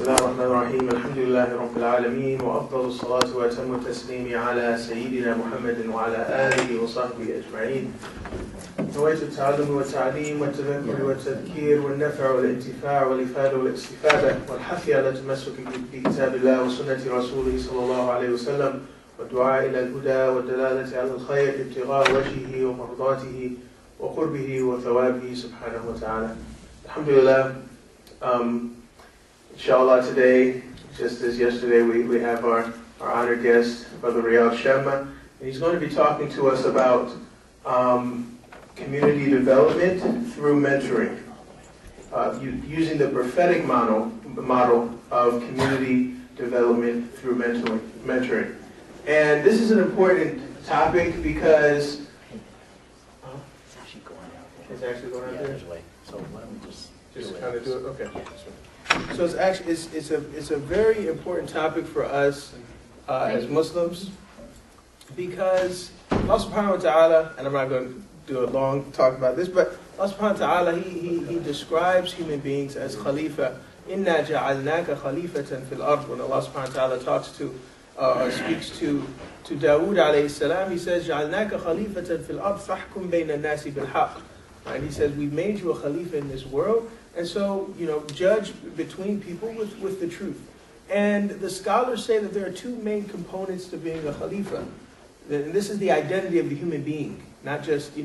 Bismillahirrahmanirrahim. Alhamdulillahi Rabbil Alameen. Wa afdalu salatu wa atammu taslimi ala Sayyidina Muhammadin wa ala alihi wa sahbihi ajma'in. نويت التعلم والتعليم والتذكر والتذكير والنفع والانتفاع والإفادة والاستفادة والحث على التمسك بكتاب الله وسنة رسوله صلى الله عليه وسلم والدعاء إلى الهدى والدلالة على الخير ابتغاء وجهه ومرضاته وقربه وثوابه سبحانه وتعالى. Alhamdulillah. Inshallah, today, just as yesterday, we have our honored guest, Brother Riyadh Shema, and he's going to be talking to us about community development through mentoring, using the prophetic model of community development through mentoring. And this is an important topic because It's actually going out there. it's actually going on Yeah, there. there's a way. So why don't we just Kind of do it. Okay. Yeah. So it's actually it's a very important topic for us as Muslims because Allah Subhanahu wa Taala, and I'm not going to do a long talk about this, but Allah Subhanahu wa Taala he describes human beings as Khalifa. Inna ja'alnaka khalifatan fil ard. When Allah Subhanahu wa Taala speaks to Dawood alayhi salam, he says ja'alnaka khalifatan fil ard fahkum bayna an-nasi bil haqq. And he says, we've made you a khalifa in this world, and so, judge between people with the truth. And the scholars say that there are two main components to being a khalifa. And this is the identity of the human being, not just, the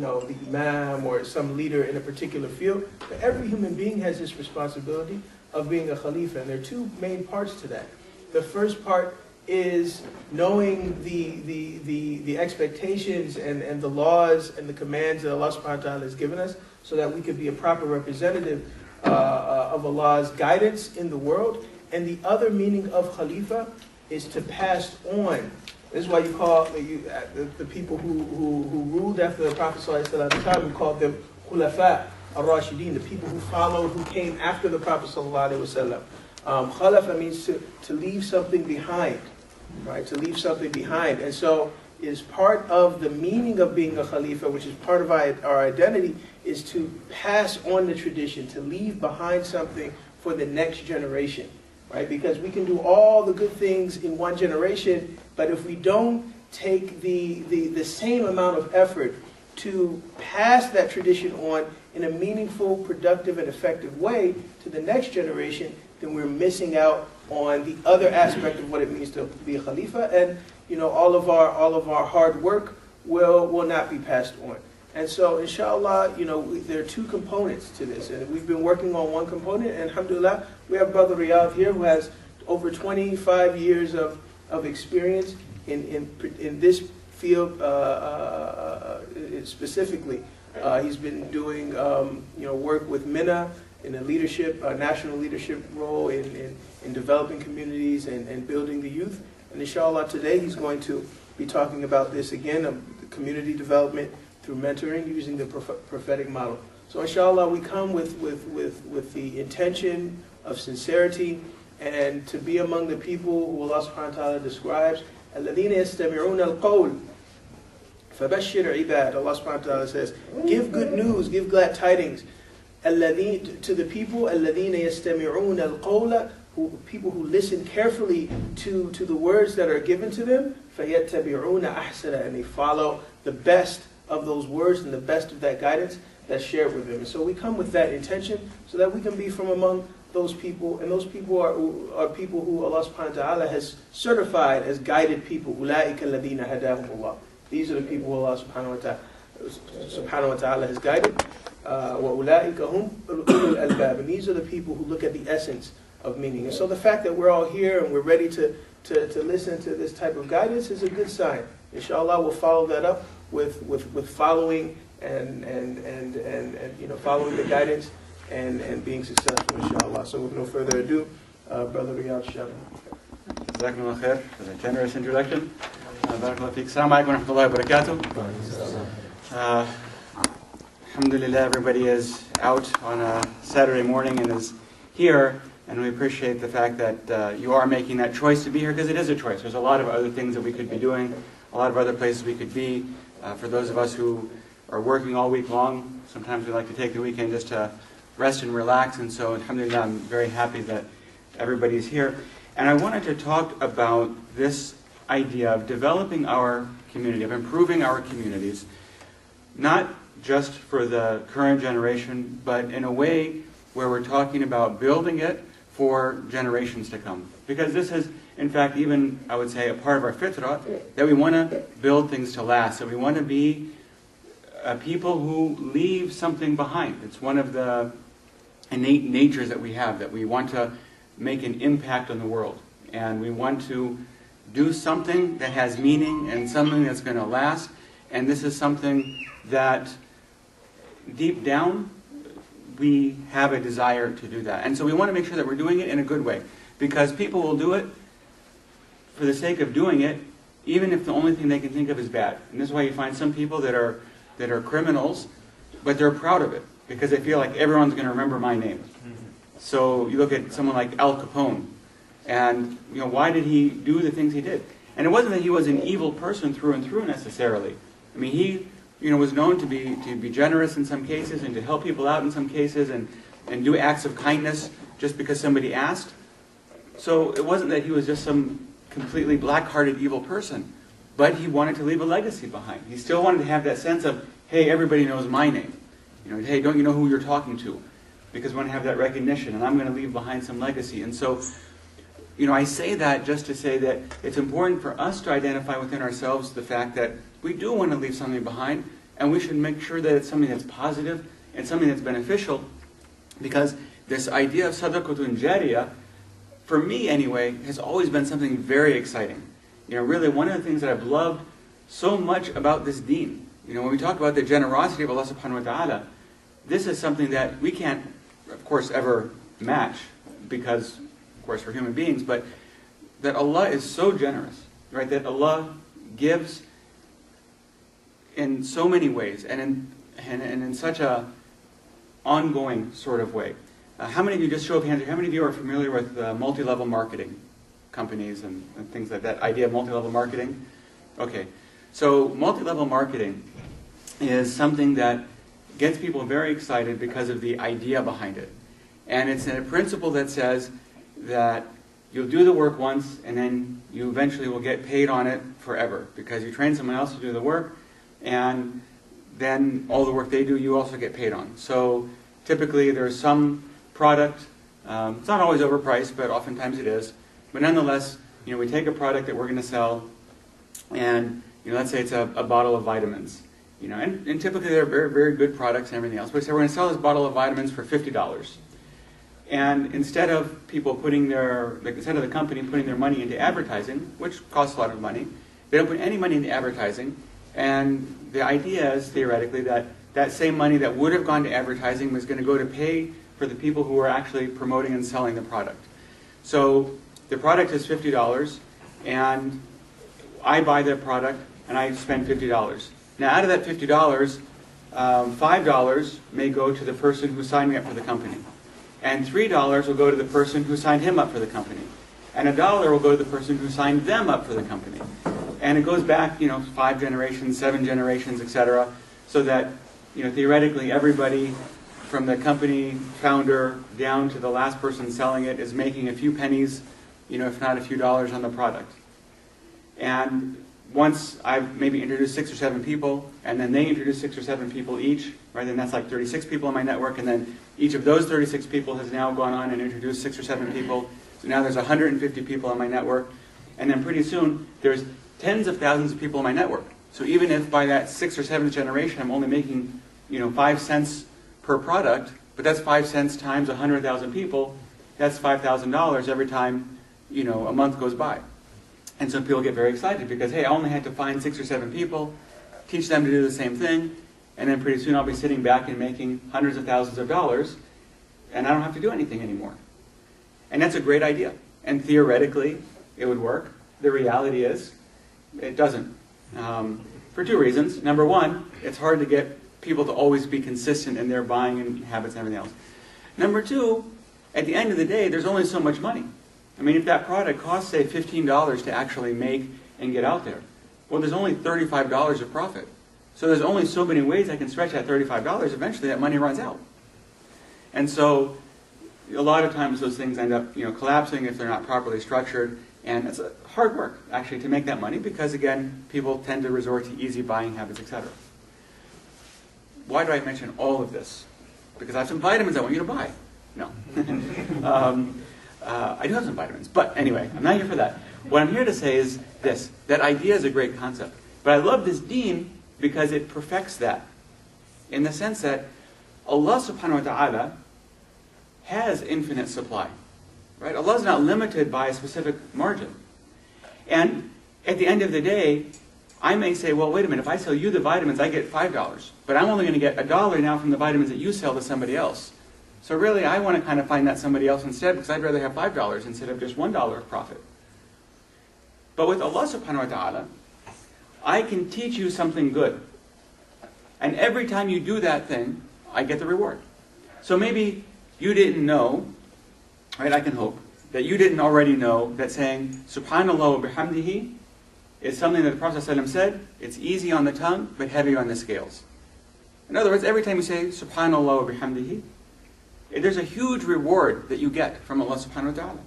imam or some leader in a particular field. But every human being has this responsibility of being a khalifa, and there are two main parts to that. The first part is knowing the expectations and the laws and the commands that Allah subhanahu wa ta'ala has given us so that we could be a proper representative of Allah's guidance in the world. And the other meaning of Khalifa is to pass on. This is why you call the people who ruled after the Prophet sallallahu alaihi wasallam, we called them Khulafa al-Rashidin, the people who followed, who came after the Prophet sallallahu alaihi wasallam. Khalafa means to leave something behind. Right, to leave something behind. And so is part of the meaning of being a Khalifa, which is part of our identity, is to pass on the tradition, to leave behind something for the next generation. Right? Because we can do all the good things in one generation, but if we don't take the same amount of effort to pass that tradition on in a meaningful, productive, and effective way to the next generation, then we're missing out on the other aspect of what it means to be a Khalifa, and all of our hard work will not be passed on. And so, inshallah, there are two components to this, and we've been working on one component. And alhamdulillah, we have Brother Riyadh here who has over 25 years of experience in this field specifically. He's been doing work with MENA in a national leadership role in developing communities and building the youth. And inshallah today he's going to be talking about this again, of community development through mentoring using the prophetic model. So inshallah we come with the intention of sincerity and to be among the people who Allah subhanahu wa ta'ala describes, الَّذِينَ يَسْتَمِعُونَ الْقَوْلِ فَبَشِّرْ عِبَادِ. Allah subhanahu wa ta'ala says, give good news, give glad tidings to the people, الَّذِينَ يَسْتَمِعُونَ الْقَوْلَ, people who listen carefully to the words that are given to them, فَيَتَّبِعُونَ أَحْسَنَ, and they follow the best of those words and the best of that guidance that's shared with them. And so we come with that intention so that we can be from among those people, and those people are people who Allah subhanahu wa ta'ala has certified as guided people. أُولَٰئِكَ الَّذِينَ هَدَاهُمُ اللَّهُ. These are the people who Allah subhanahu wa ta'ala has guided. وَأُولَٰئِكَ هُمْ أُولُو الْأَلْبَابِ. And these are the people who look at the essence of meaning. And so the fact that we're all here and we're ready to listen to this type of guidance is a good sign. Inshallah, we'll follow that up with following and following the guidance and being successful, inshallah. So with no further ado, Brother Riyadh Shema. Jazakumullah khair for the generous introduction. Barakallahu feek. Assalamu alaikum wa rahmatullahi wa barakatuh. Alhamdulillah, everybody is out on a Saturday morning and is here, and we appreciate the fact that you are making that choice to be here, because it is a choice. There's a lot of other things that we could be doing, a lot of other places we could be. For those of us who are working all week long, sometimes we like to take the weekend just to rest and relax, and so alhamdulillah, I'm very happy that everybody's here. And I wanted to talk about this idea of developing our community, of improving our communities, not just for the current generation, but in a way where we're talking about building it for generations to come. Because this is, in fact, even, I would say, a part of our fitrah, that we want to build things to last, that we want to be people who leave something behind. It's one of the innate natures that we have, that we want to make an impact on the world. And we want to do something that has meaning and something that's going to last. And this is something that deep down we have a desire to do that. And so we want to make sure that we're doing it in a good way. Because people will do it for the sake of doing it, even if the only thing they can think of is bad. And this is why you find some people that are criminals, but they're proud of it, because they feel like everyone's going to remember my name. So you look at someone like Al Capone, and why did he do the things he did? And it wasn't that he was an evil person through and through necessarily. I mean, he was known to be generous in some cases and to help people out in some cases and do acts of kindness just because somebody asked. So it wasn't that he was just some completely black-hearted evil person, but he wanted to leave a legacy behind. He still wanted to have that sense of, hey, everybody knows my name. Hey, don't you know who you're talking to? Because we want to have that recognition, and I'm going to leave behind some legacy. And so, I say that just to say that it's important for us to identify within ourselves the fact that we do want to leave something behind, and we should make sure that it's something that's positive and something that's beneficial, because this idea of sadaqatun jariyah, for me anyway, has always been something very exciting. Really one of the things that I've loved so much about this deen, when we talk about the generosity of Allah subhanahu wa ta'ala, this is something that we can't, of course, ever match, because, of course, we're human beings, but that Allah is so generous, right? That Allah gives in so many ways, and in such a ongoing sort of way. How many of you, just show of hands, how many of you are familiar with multi-level marketing companies and things like that? Idea of multi-level marketing? Okay. So multi-level marketing is something that gets people very excited because of the idea behind it. And it's a principle that says that you'll do the work once and then you eventually will get paid on it forever, because you train someone else to do the work, and then all the work they do you also get paid on. So typically there's some product, it's not always overpriced, but oftentimes it is. But nonetheless, we take a product that we're going to sell, and let's say it's a bottle of vitamins. And typically they're very, very good products and everything else. But we say we're going to sell this bottle of vitamins for $50. And instead of instead of the company putting their money into advertising, which costs a lot of money, they don't put any money into advertising. And the idea is, theoretically, that that same money that would have gone to advertising was going to go to pay for the people who are actually promoting and selling the product. So the product is $50, and I buy that product, and I spend $50. Now, out of that $50, $5 may go to the person who signed me up for the company, and $3 will go to the person who signed him up for the company, and $1 will go to the person who signed them up for the company. And it goes back, 5 generations, 7 generations, etc., so that, theoretically, everybody from the company founder down to the last person selling it is making a few pennies, if not a few dollars on the product. And once I've maybe introduced 6 or 7 people, and then they introduce 6 or 7 people each, right? Then that's like 36 people in my network, and then each of those 36 people has now gone on and introduced 6 or 7 people. So now there's 150 people on my network, and then pretty soon there's tens of thousands of people in my network. So even if by that 6th or 7th generation I'm only making 5 cents per product, but that's 5 cents times 100,000 people, that's $5,000 every time a month goes by. And so people get very excited because, hey, I only had to find 6 or 7 people, teach them to do the same thing, and then pretty soon I'll be sitting back and making hundreds of thousands of dollars, and I don't have to do anything anymore. And that's a great idea. And theoretically, it would work. The reality is, it doesn't. For two reasons. Number one, it's hard to get people to always be consistent in their buying and habits and everything else. Number two, at the end of the day, there's only so much money. I mean, if that product costs, say, $15 to actually make and get out there, well, there's only $35 of profit. So there's only so many ways I can stretch that $35. Eventually, that money runs out. And so a lot of times those things end up collapsing if they're not properly structured. And it's hard work, actually, to make that money because, again, people tend to resort to easy buying habits, etc. Why do I mention all of this? Because I have some vitamins I want you to buy. No. I do have some vitamins. But anyway, I'm not here for that. What I'm here to say is this, that idea is a great concept. But I love this deen because it perfects that in the sense that Allah subhanahu wa ta'ala has infinite supply. Right? Allah is not limited by a specific margin. And at the end of the day, I may say, well, wait a minute, if I sell you the vitamins, I get $5. But I'm only going to get $1 now from the vitamins that you sell to somebody else. So really, I want to kind of find that somebody else instead because I'd rather have $5 instead of just $1 of profit. But with Allah subhanahu wa ta'ala, I can teach you something good. And every time you do that thing, I get the reward. So maybe you didn't know, right, I can hope, that you didn't already know that saying, Subhanallah wa bihamdihi, is something that the Prophet ﷺ said, it's easy on the tongue, but heavy on the scales. In other words, every time you say, Subhanallah wa bihamdihi, there's a huge reward that you get from Allah subhanahu wa ta'ala.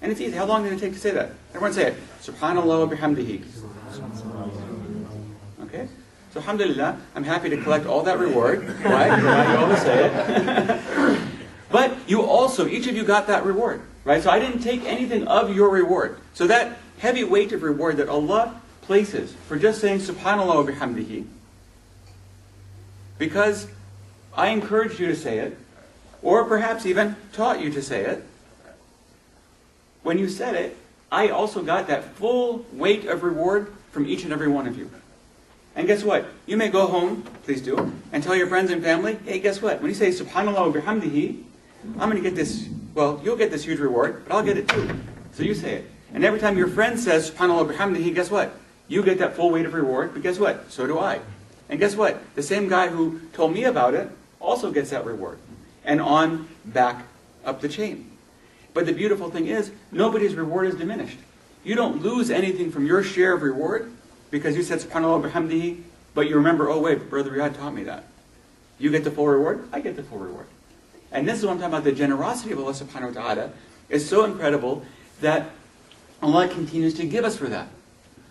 And it's easy. How long did it take to say that? Everyone say it. Subhanallah wa bihamdihi. Okay? So alhamdulillah, I'm happy to collect all that reward. Why? Because now you always say it. But you also, each of you got that reward. Right? So I didn't take anything of your reward. So that heavy weight of reward that Allah places for just saying Subhanallah wa bihamdihi, because I encouraged you to say it, or perhaps even taught you to say it, when you said it, I also got that full weight of reward from each and every one of you. And guess what? You may go home, please do, and tell your friends and family, hey, guess what? When you say Subhanallah wa bihamdihi, I'm going to get this, well, you'll get this huge reward, but I'll get it too. So you say it. And every time your friend says Subhanallah wa bihamdihi, guess what? You get that full weight of reward, but guess what? So do I. And guess what? The same guy who told me about it also gets that reward. And on back up the chain. But the beautiful thing is, nobody's reward is diminished. You don't lose anything from your share of reward because you said Subhanallah wa bihamdihi, but you remember, oh wait, Brother Riyad taught me that. You get the full reward, I get the full reward. And this is what I'm talking about. The generosity of Allah subhanahu wa ta'ala is so incredible that Allah continues to give us for that.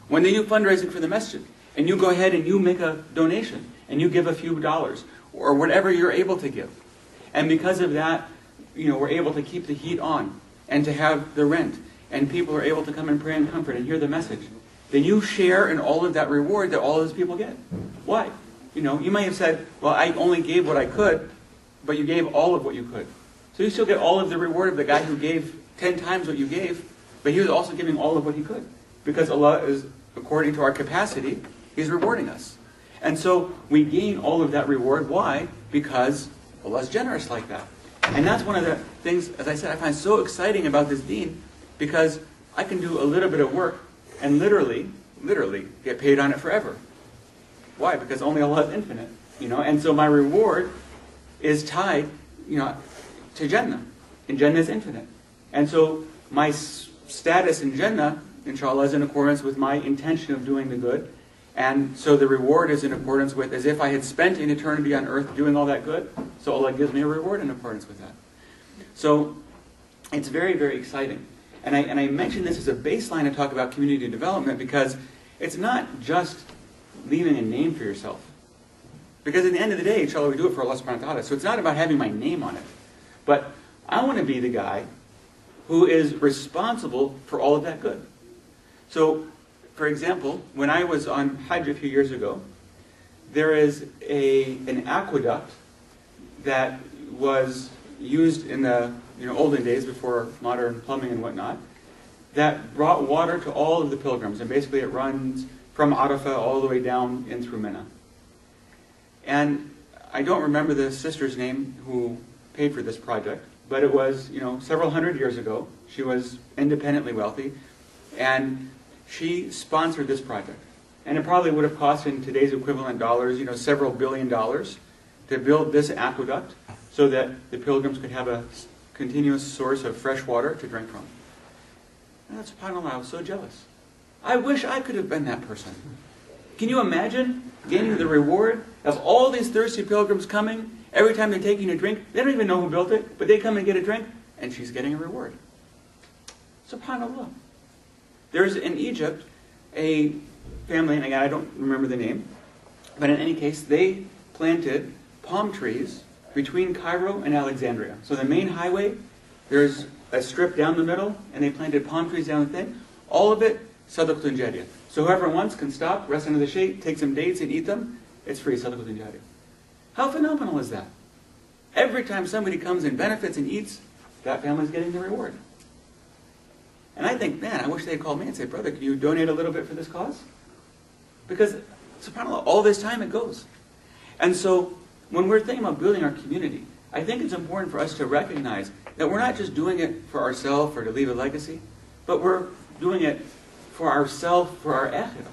When they do fundraising for the masjid, and you go ahead and you make a donation, and you give a few dollars, or whatever you're able to give. And because of that, we're able to keep the heat on, and to have the rent, and people are able to come and pray in comfort and hear the message. Then you share in all of that reward that all of those people get. Why? You might have said, well, I only gave what I could, but you gave all of what you could. So you still get all of the reward of the guy who gave 10 times what you gave, but he was also giving all of what he could. Because Allah is, according to our capacity, He's rewarding us. And so we gain all of that reward. Why? Because Allah is generous like that. And that's one of the things, as I said, I find so exciting about this deen, because I can do a little bit of work and literally get paid on it forever. Why? Because only Allah is infinite. And so my reward is tied, to Jannah. And Jannah is infinite. And so my status in Jannah, inshallah, is in accordance with my intention of doing the good. And so the reward is in accordance with, as if I had spent an eternity on earth doing all that good. So Allah gives me a reward in accordance with that. So it's very, very exciting. And I mention this as a baseline to talk about community development because it's not just leaving a name for yourself. Because at the end of the day, inshallah, we do it for Allah subhanahu wa ta'ala. So it's not about having my name on it. But I want to be the guy who is responsible for all of that good. So, for example, when I was on Hajj a few years ago, there is an aqueduct that was used in the olden days before modern plumbing and whatnot, that brought water to all of the pilgrims. And basically it runs from Arafah all the way down in through Mina. And I don't remember the sister's name who paid for this project, but it was, several hundred years ago. She was independently wealthy. And she sponsored this project. And it probably would have cost in today's equivalent dollars, several $billions to build this aqueduct so that the pilgrims could have a continuous source of fresh water to drink from. And subhanAllah, I was so jealous. I wish I could have been that person. Can you imagine gaining the reward of all these thirsty pilgrims coming? Every time they're taking a drink, they don't even know who built it, but they come and get a drink, and she's getting a reward. SubhanAllah. There's in Egypt a family, and again, I don't remember the name, but in any case, they planted palm trees between Cairo and Alexandria. So the main highway, there's a strip down the middle, and they planted palm trees down the thing. All of it, sadaqatun jariyah. So whoever wants can stop, rest under the shade, take some dates and eat them. It's free, sadaqatun jariyah. How phenomenal is that? Every time somebody comes and benefits and eats, that family's getting the reward. And I think, man, I wish they'd call me and say, brother, can you donate a little bit for this cause? Because, subhanAllah, all this time it goes. And so, when we're thinking about building our community, I think it's important for us to recognize that we're not just doing it for ourselves or to leave a legacy, but we're doing it for ourselves, for our akhirah.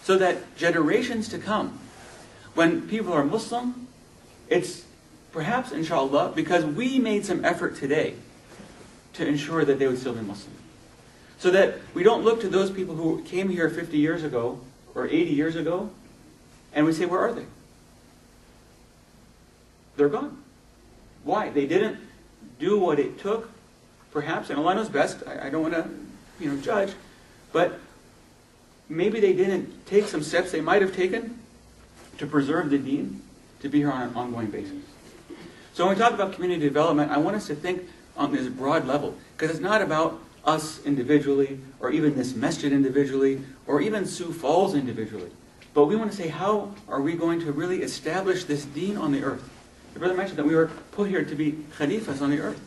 So that generations to come, when people are Muslim, it's perhaps, inshallah, because we made some effort today to ensure that they would still be Muslim. So that we don't look to those people who came here 50 years ago or 80 years ago, and we say, where are they? They're gone. Why? They didn't do what it took, perhaps, and Allah knows best, I don't want to judge, but maybe they didn't take some steps they might have taken to preserve the deen, to be here on an ongoing basis. So when we talk about community development, I want us to think on this broad level, because it's not about us individually, or even this masjid individually, or even Sioux Falls individually. But we want to say, how are we going to really establish this deen on the earth? The brother mentioned that we were put here to be khalifas on the earth.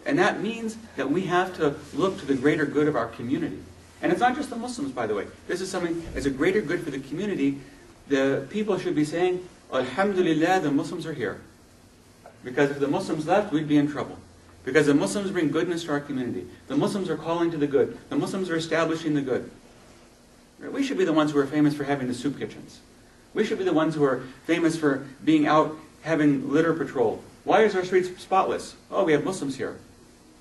And that means that we have to look to the greater good of our community. And it's not just the Muslims, by the way. This is something as a greater good for the community. The people should be saying, Alhamdulillah, the Muslims are here. Because if the Muslims left, we'd be in trouble. Because the Muslims bring goodness to our community. The Muslims are calling to the good. The Muslims are establishing the good. We should be the ones who are famous for having the soup kitchens. We should be the ones who are famous for being out having litter patrol. Why is our streets spotless? Oh, we have Muslims here.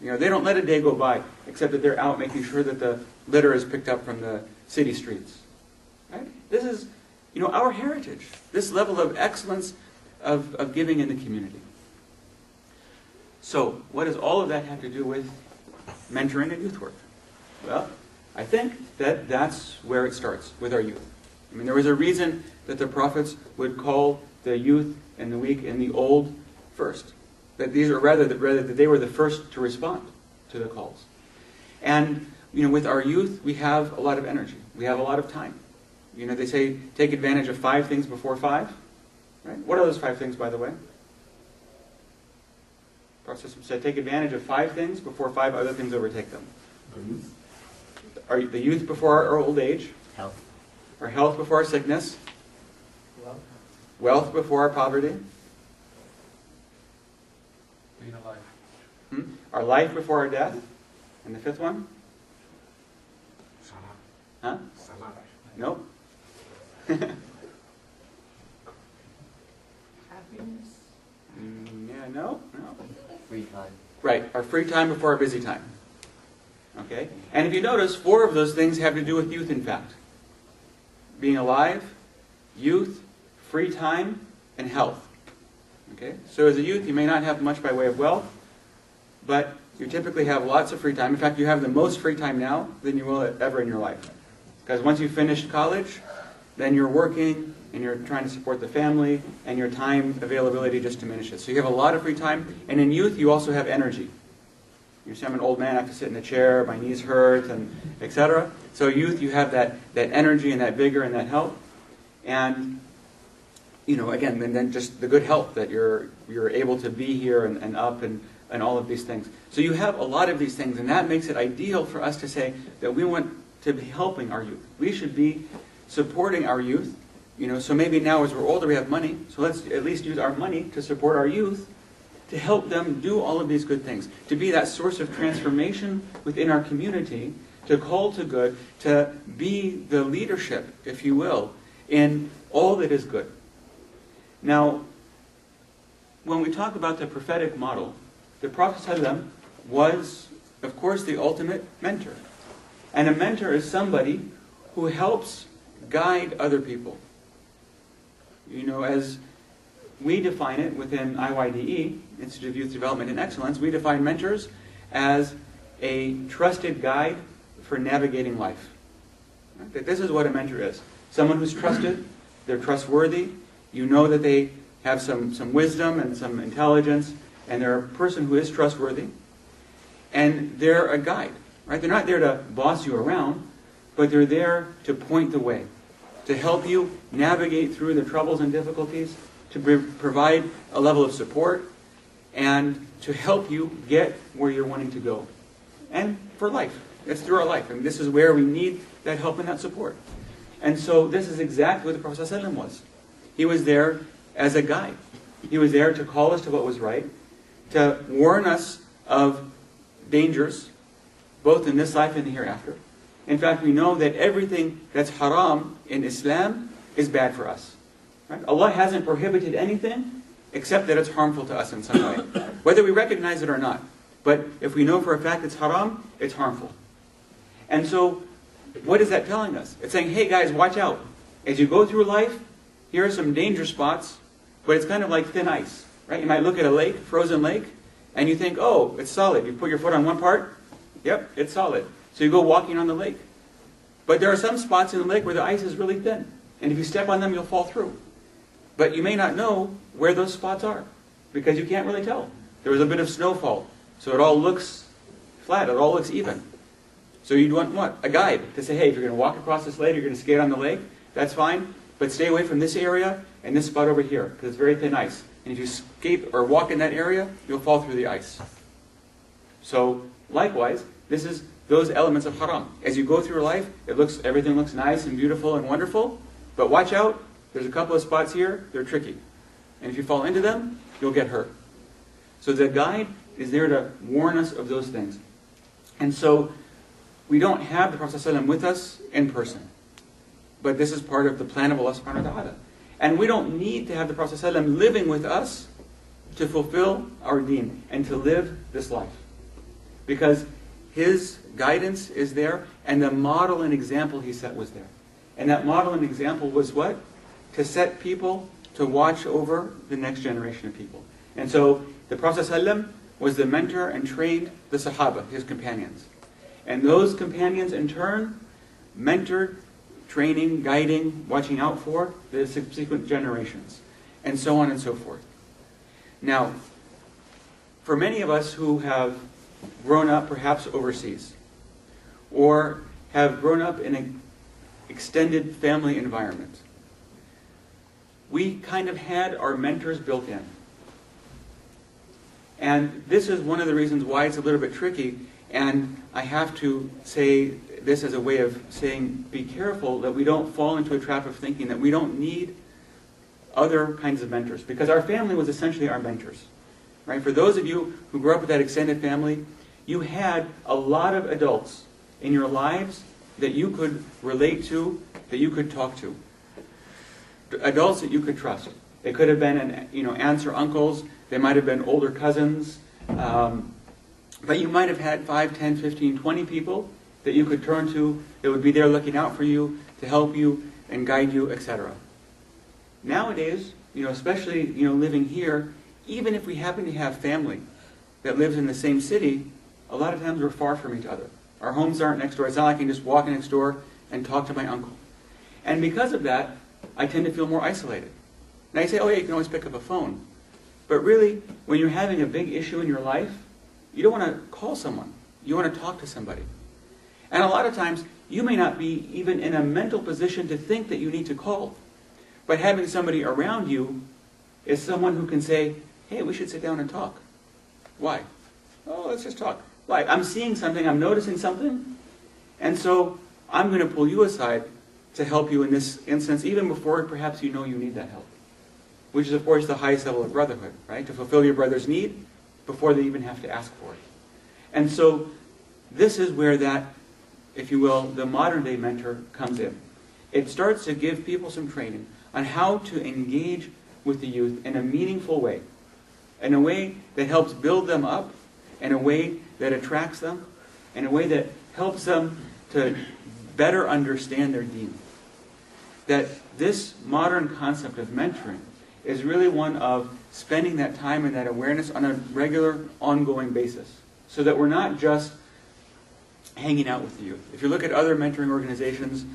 They don't let a day go by except that they're out making sure that the litter is picked up from the city streets. Right? This is, our heritage. This level of excellence of giving in the community. So, what does all of that have to do with mentoring and youth work? Well, I think that that's where it starts, with our youth. There was a reason that the prophets would call the youth and the weak and the old first. That these are rather that they were the first to respond to the calls. And with our youth, we have a lot of energy. We have a lot of time. They say take advantage of 5 things before 5. Right? What are those 5 things, by the way? Prophet said take advantage of 5 things before 5 other things overtake them. The youth before our old age. Health. Our health before our sickness. Wealth before our poverty. Being alive. Our life before our death. And the 5th one? Huh? Nope. Happiness. Yeah, no. Free time. Right, our free time before our busy time. Okay? And if you notice, 4 of those things have to do with youth, in fact. Being alive, youth, free time, and health. Okay? So as a youth, you may not have much by way of wealth, but you typically have lots of free time. In fact, you have the most free time now than you will ever in your life. Because once you finish college, then you're working, and you're trying to support the family, and your time availability just diminishes. So you have a lot of free time, and in youth, you also have energy. You see, I'm an old man, I have to sit in a chair, my knees hurt, and etc. So youth, you have that energy and that vigor and that health. And, again, and then just the good health that you're able to be here and up and all of these things. So you have a lot of these things, and that makes it ideal for us to say that we want to be helping our youth. We should be supporting our youth. So maybe now as we're older we have money, so let's at least use our money to support our youth, to help them do all of these good things, to be that source of transformation within our community, to call to good, to be the leadership, if you will, in all that is good. Now, when we talk about the prophetic model, the Prophet ﷺ was, of course, the ultimate mentor. And a mentor is somebody who helps guide other people. You know, as we define it within IYDE, Institute of Youth Development and Excellence, we define mentors as a trusted guide for navigating life. Right? This is what a mentor is. Someone who's trusted, they're trustworthy, you know that they have some wisdom and some intelligence, and they're a person who is trustworthy, and they're a guide. Right? They're not there to boss you around, but they're there to point the way, to help you navigate through the troubles and difficulties, to provide a level of support, and to help you get where you're wanting to go. And for life. It's through our life. I mean, this is where we need that help and that support. And so this is exactly what the Prophet ﷺ was. He was there as a guide. He was there to call us to what was right, to warn us of dangers, both in this life and the hereafter. In fact, we know that everything that's haram in Islam is bad for us. Right? Allah hasn't prohibited anything except that it's harmful to us in some way, whether we recognize it or not. But if we know for a fact it's haram, it's harmful. And so, what is that telling us? It's saying, hey guys, watch out. As you go through life, here are some danger spots, but it's kind of like thin ice. Right? You might look at a lake, frozen lake, and you think, oh, it's solid. You put your foot on one part, yep, it's solid. So you go walking on the lake. But there are some spots in the lake where the ice is really thin. And if you step on them, you'll fall through. But you may not know where those spots are, because you can't really tell. There was a bit of snowfall, so it all looks flat, it all looks even. So you'd want what? A guide to say, hey, if you're going to walk across this lake, you're going to skate on the lake, that's fine, but stay away from this area and this spot over here, because it's very thin ice. And if you skate or walk in that area, you'll fall through the ice. So, likewise, this is those elements of haram. As you go through life, everything looks nice and beautiful and wonderful, but watch out, there's a couple of spots here, they're tricky. And if you fall into them, you'll get hurt. So the guide is there to warn us of those things. And so, we don't have the Prophet ﷺ with us in person. But this is part of the plan of Allah subhanahu wa ta'ala. And we don't need to have the Prophet ﷺ living with us to fulfill our deen and to live this life. Because his guidance is there, and the model and example he set was there. And that model and example was what? To set people to watch over the next generation of people. And so the Prophet ﷺ was the mentor and trained the Sahaba, his companions. And those companions in turn mentored, training, guiding, watching out for the subsequent generations, and so on and so forth. Now, for many of us who have grown up perhaps overseas, or have grown up in an extended family environment, we kind of had our mentors built in. And this is one of the reasons why it's a little bit tricky, and I have to say this as a way of saying, be careful that we don't fall into a trap of thinking that we don't need other kinds of mentors, because our family was essentially our mentors. Right? For those of you who grew up with that extended family, you had a lot of adults in your lives that you could relate to, that you could talk to. Adults that you could trust. They could have been aunts or uncles, they might have been older cousins, but you might have had 5, 10, 15, 20 people that you could turn to, that would be there looking out for you, to help you and guide you, etc. Nowadays, especially living here, even if we happen to have family that lives in the same city, a lot of times we're far from each other. Our homes aren't next door. It's not like I can just walk next door and talk to my uncle. And because of that, I tend to feel more isolated. Now you say, oh yeah, you can always pick up a phone. But really, when you're having a big issue in your life, you don't want to call someone. You want to talk to somebody. And a lot of times, you may not be even in a mental position to think that you need to call. But having somebody around you is someone who can say, hey, we should sit down and talk. Why? Oh, let's just talk. Why? I'm seeing something, I'm noticing something, and so I'm going to pull you aside to help you in this instance, even before perhaps you know you need that help. Which is, of course, the highest level of brotherhood, right? To fulfill your brother's need before they even have to ask for it. And so, this is where that if you will, the modern day mentor comes in. It starts to give people some training on how to engage with the youth in a meaningful way, in a way that helps build them up, in a way that attracts them, in a way that helps them to better understand their deen. That this modern concept of mentoring is really one of spending that time and that awareness on a regular, ongoing basis, so that we're not just hanging out with the youth. If you look at other mentoring organizations,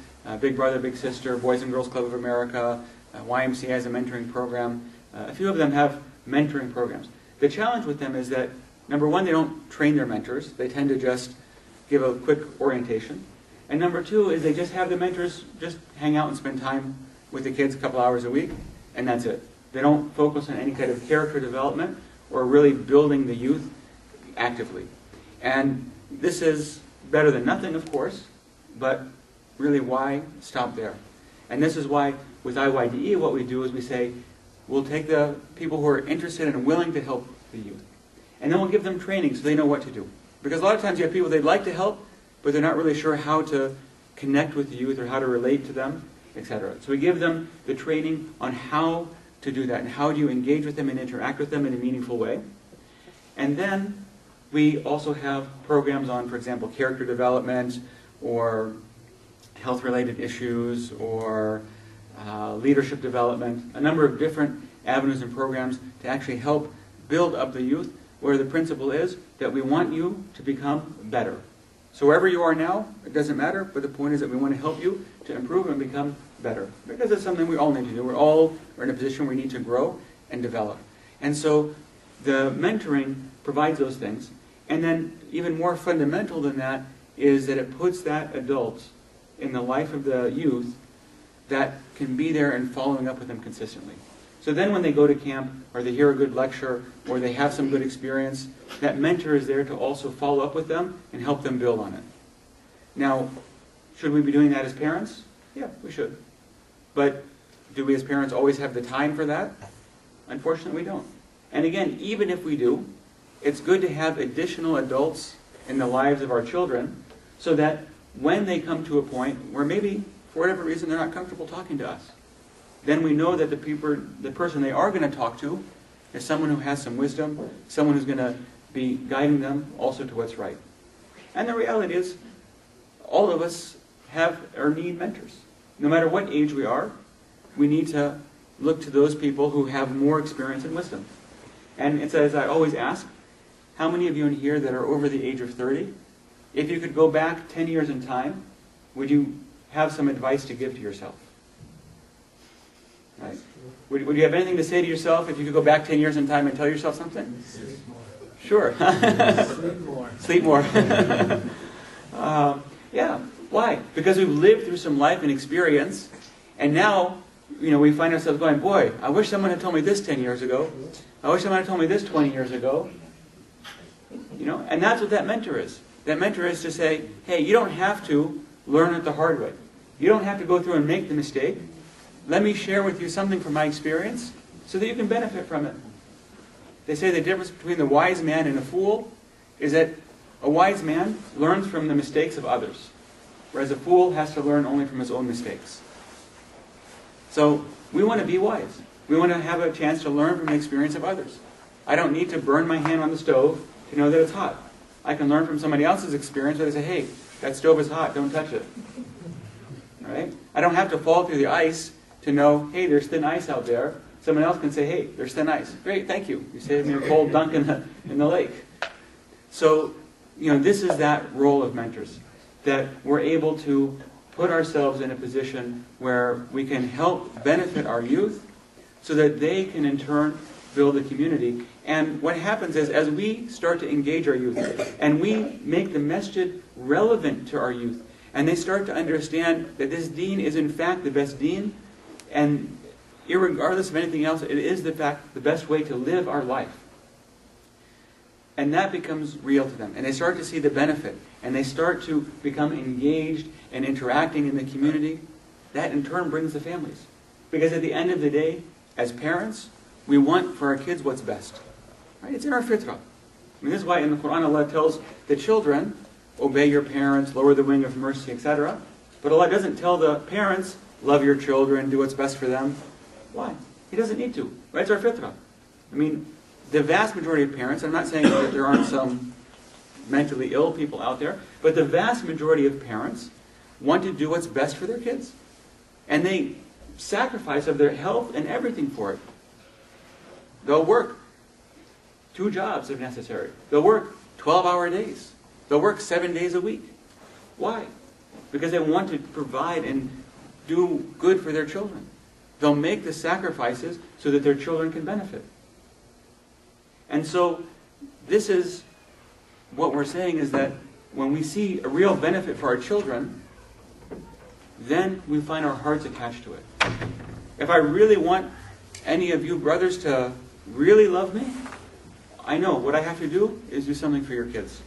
Big Brother, Big Sister, Boys and Girls Club of America, YMCA has a mentoring program. A few of them have mentoring programs. The challenge with them is that, number one, they don't train their mentors. They tend to just give a quick orientation. And number two is they just have the mentors just hang out and spend time with the kids a couple hours a week, and that's it. They don't focus on any kind of character development or really building the youth actively. And this is better than nothing, of course, but really, why stop there? And this is why with IYDE what we do is we say, we'll take the people who are interested and willing to help the youth, and then we'll give them training so they know what to do. Because a lot of times you have people they'd like to help, but they're not really sure how to connect with the youth or how to relate to them, etc. So we give them the training on how to do that and how do you engage with them and interact with them in a meaningful way. And then we also have programs on, for example, character development or health-related issues or leadership development, a number of different avenues and programs to actually help build up the youth, where the principle is that we want you to become better. So wherever you are now, it doesn't matter, but the point is that we want to help you to improve and become better, because it's something we all need to do. We're in a position where we need to grow and develop. And so the mentoring provides those things. And then even more fundamental than that is that it puts that adult in the life of the youth that can be there and following up with them consistently. So then when they go to camp, or they hear a good lecture, or they have some good experience, that mentor is there to also follow up with them and help them build on it. Now, should we be doing that as parents? Yeah, we should. But do we as parents always have the time for that? Unfortunately, we don't. And again, even if we do, it's good to have additional adults in the lives of our children so that when they come to a point where maybe, for whatever reason, they're not comfortable talking to us, then we know that the person they are going to talk to is someone who has some wisdom, someone who's going to be guiding them also to what's right. And the reality is, all of us have or need mentors. No matter what age we are, we need to look to those people who have more experience and wisdom. And it's as I always ask, how many of you in here that are over the age of 30, if you could go back 10 years in time, would you have some advice to give to yourself? Right? Would you have anything to say to yourself if you could go back 10 years in time and tell yourself something? Sleep more. Sure. Sleep more. Sleep more. Yeah. Why? Because we've lived through some life and experience, and now, we find ourselves going, boy, I wish someone had told me this 10 years ago. I wish someone had told me this 20 years ago. And that's what that mentor is. That mentor is to say, hey, you don't have to learn it the hard way. You don't have to go through and make the mistake. Let me share with you something from my experience so that you can benefit from it. They say the difference between the wise man and a fool is that a wise man learns from the mistakes of others, whereas a fool has to learn only from his own mistakes. So we want to be wise. We want to have a chance to learn from the experience of others. I don't need to burn my hand on the stove to know that it's hot. I can learn from somebody else's experience where they say, hey, that stove is hot, don't touch it. Right? I don't have to fall through the ice to know, hey, there's thin ice out there. Someone else can say, hey, there's thin ice. Great, thank you. You saved me a cold dunk in the lake. So, this is that role of mentors, that we're able to put ourselves in a position where we can help benefit our youth so that they can in turn build a community. And what happens is, as we start to engage our youth and we make the message relevant to our youth, and they start to understand that this deen is in fact the best deen, and irregardless of anything else, it is the best way to live our life. And that becomes real to them. And they start to see the benefit. And they start to become engaged and interacting in the community. That in turn brings the families. Because at the end of the day, as parents, we want for our kids what's best. Right? It's in our fitrah. This is why in the Quran Allah tells the children obey your parents, lower the wing of mercy, etc. But Allah doesn't tell the parents, love your children, do what's best for them. Why? He doesn't need to. Right? It's our fitrah. I mean, the vast majority of parents, I'm not saying that there aren't some mentally ill people out there, but the vast majority of parents want to do what's best for their kids. And they sacrifice of their health and everything for it. They'll work 2 jobs if necessary. They'll work 12-hour days. They'll work 7 days a week. Why? Because they want to provide and do good for their children. They'll make the sacrifices so that their children can benefit. And so this is what we're saying, is that when we see a real benefit for our children, then we find our hearts attached to it. If I really want any of you brothers to really love me, I know what I have to do is do something for your kids.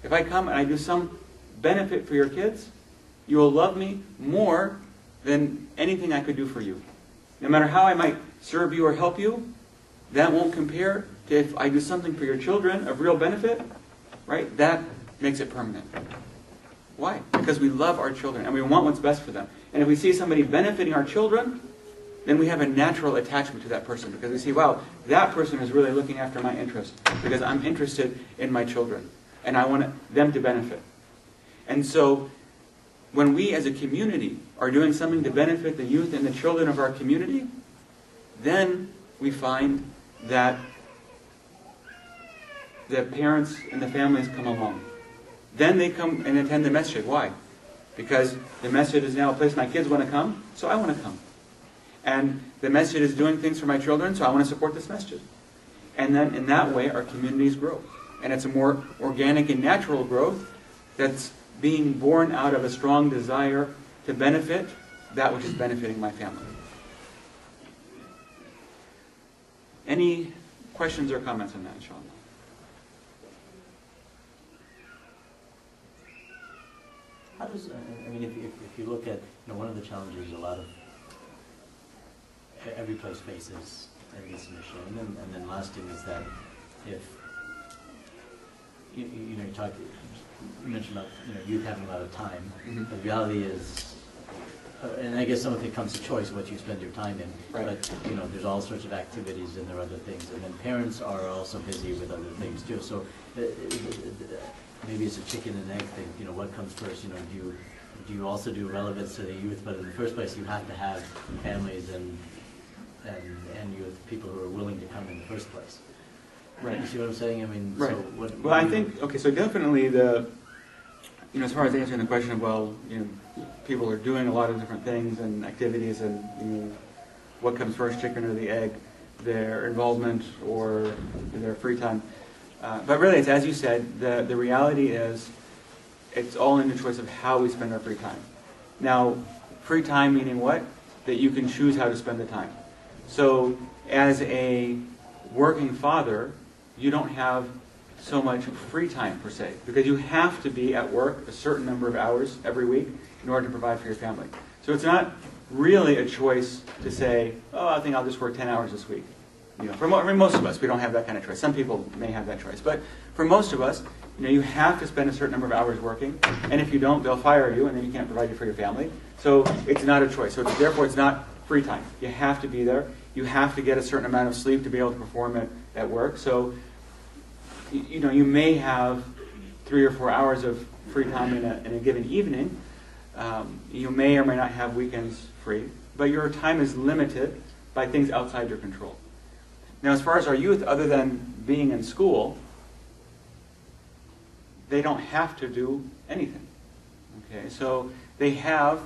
If I come and I do some benefit for your kids, you will love me more than anything I could do for you. No matter how I might serve you or help you, that won't compare to if I do something for your children of real benefit, right? That makes it permanent. Why? Because we love our children and we want what's best for them. And if we see somebody benefiting our children, then we have a natural attachment to that person, because we see, wow, that person is really looking after my interest because I'm interested in my children and I want them to benefit. And so when we as a community are doing something to benefit the youth and the children of our community, then we find that the parents and the families come along. Then they come and attend the masjid. Why? Because the masjid is now a place my kids want to come, so I want to come. And the masjid is doing things for my children, so I want to support this masjid. And then in that way, our communities grow. And it's a more organic and natural growth that's being born out of a strong desire to benefit that which is benefiting my family. Any questions or comments on that, inshallah? How does, I mean, if you look at, one of the challenges a lot of every place faces in this mission, and then last thing is that if you mentioned about youth having a lot of time. Mm-hmm. The reality is, and I guess some of it comes to choice what you spend your time in. Right. But there's all sorts of activities and there are other things, and then parents are also busy with other things too. So maybe it's a chicken and egg thing. What comes first? Do you also do relevance to the youth? But in the first place, you have to have families and youth, people who are willing to come in the first place. Right. You see what I'm saying? I mean, right. So what? Well, I think, okay, so definitely as far as answering the question of, people are doing a lot of different things and activities, and what comes first, chicken or the egg, their involvement or their free time. But really, it's as you said, the reality is it's all in the choice of how we spend our free time. Now, free time meaning what? That you can choose how to spend the time. So as a working father, you don't have so much free time per se, because you have to be at work a certain number of hours every week in order to provide for your family. So it's not really a choice to say, oh, I think I'll just work 10 hours this week. For most of us, we don't have that kind of choice. Some people may have that choice. But for most of us, you have to spend a certain number of hours working. And if you don't, they'll fire you, and then you can't provide for your family. So it's not a choice. So therefore, it's not free time. You have to be there. You have to get a certain amount of sleep to be able to perform at work. So, you may have 3 or 4 hours of free time in a given evening. You may or may not have weekends free. But your time is limited by things outside your control. Now, as far as our youth, other than being in school, they don't have to do anything. Okay, so they have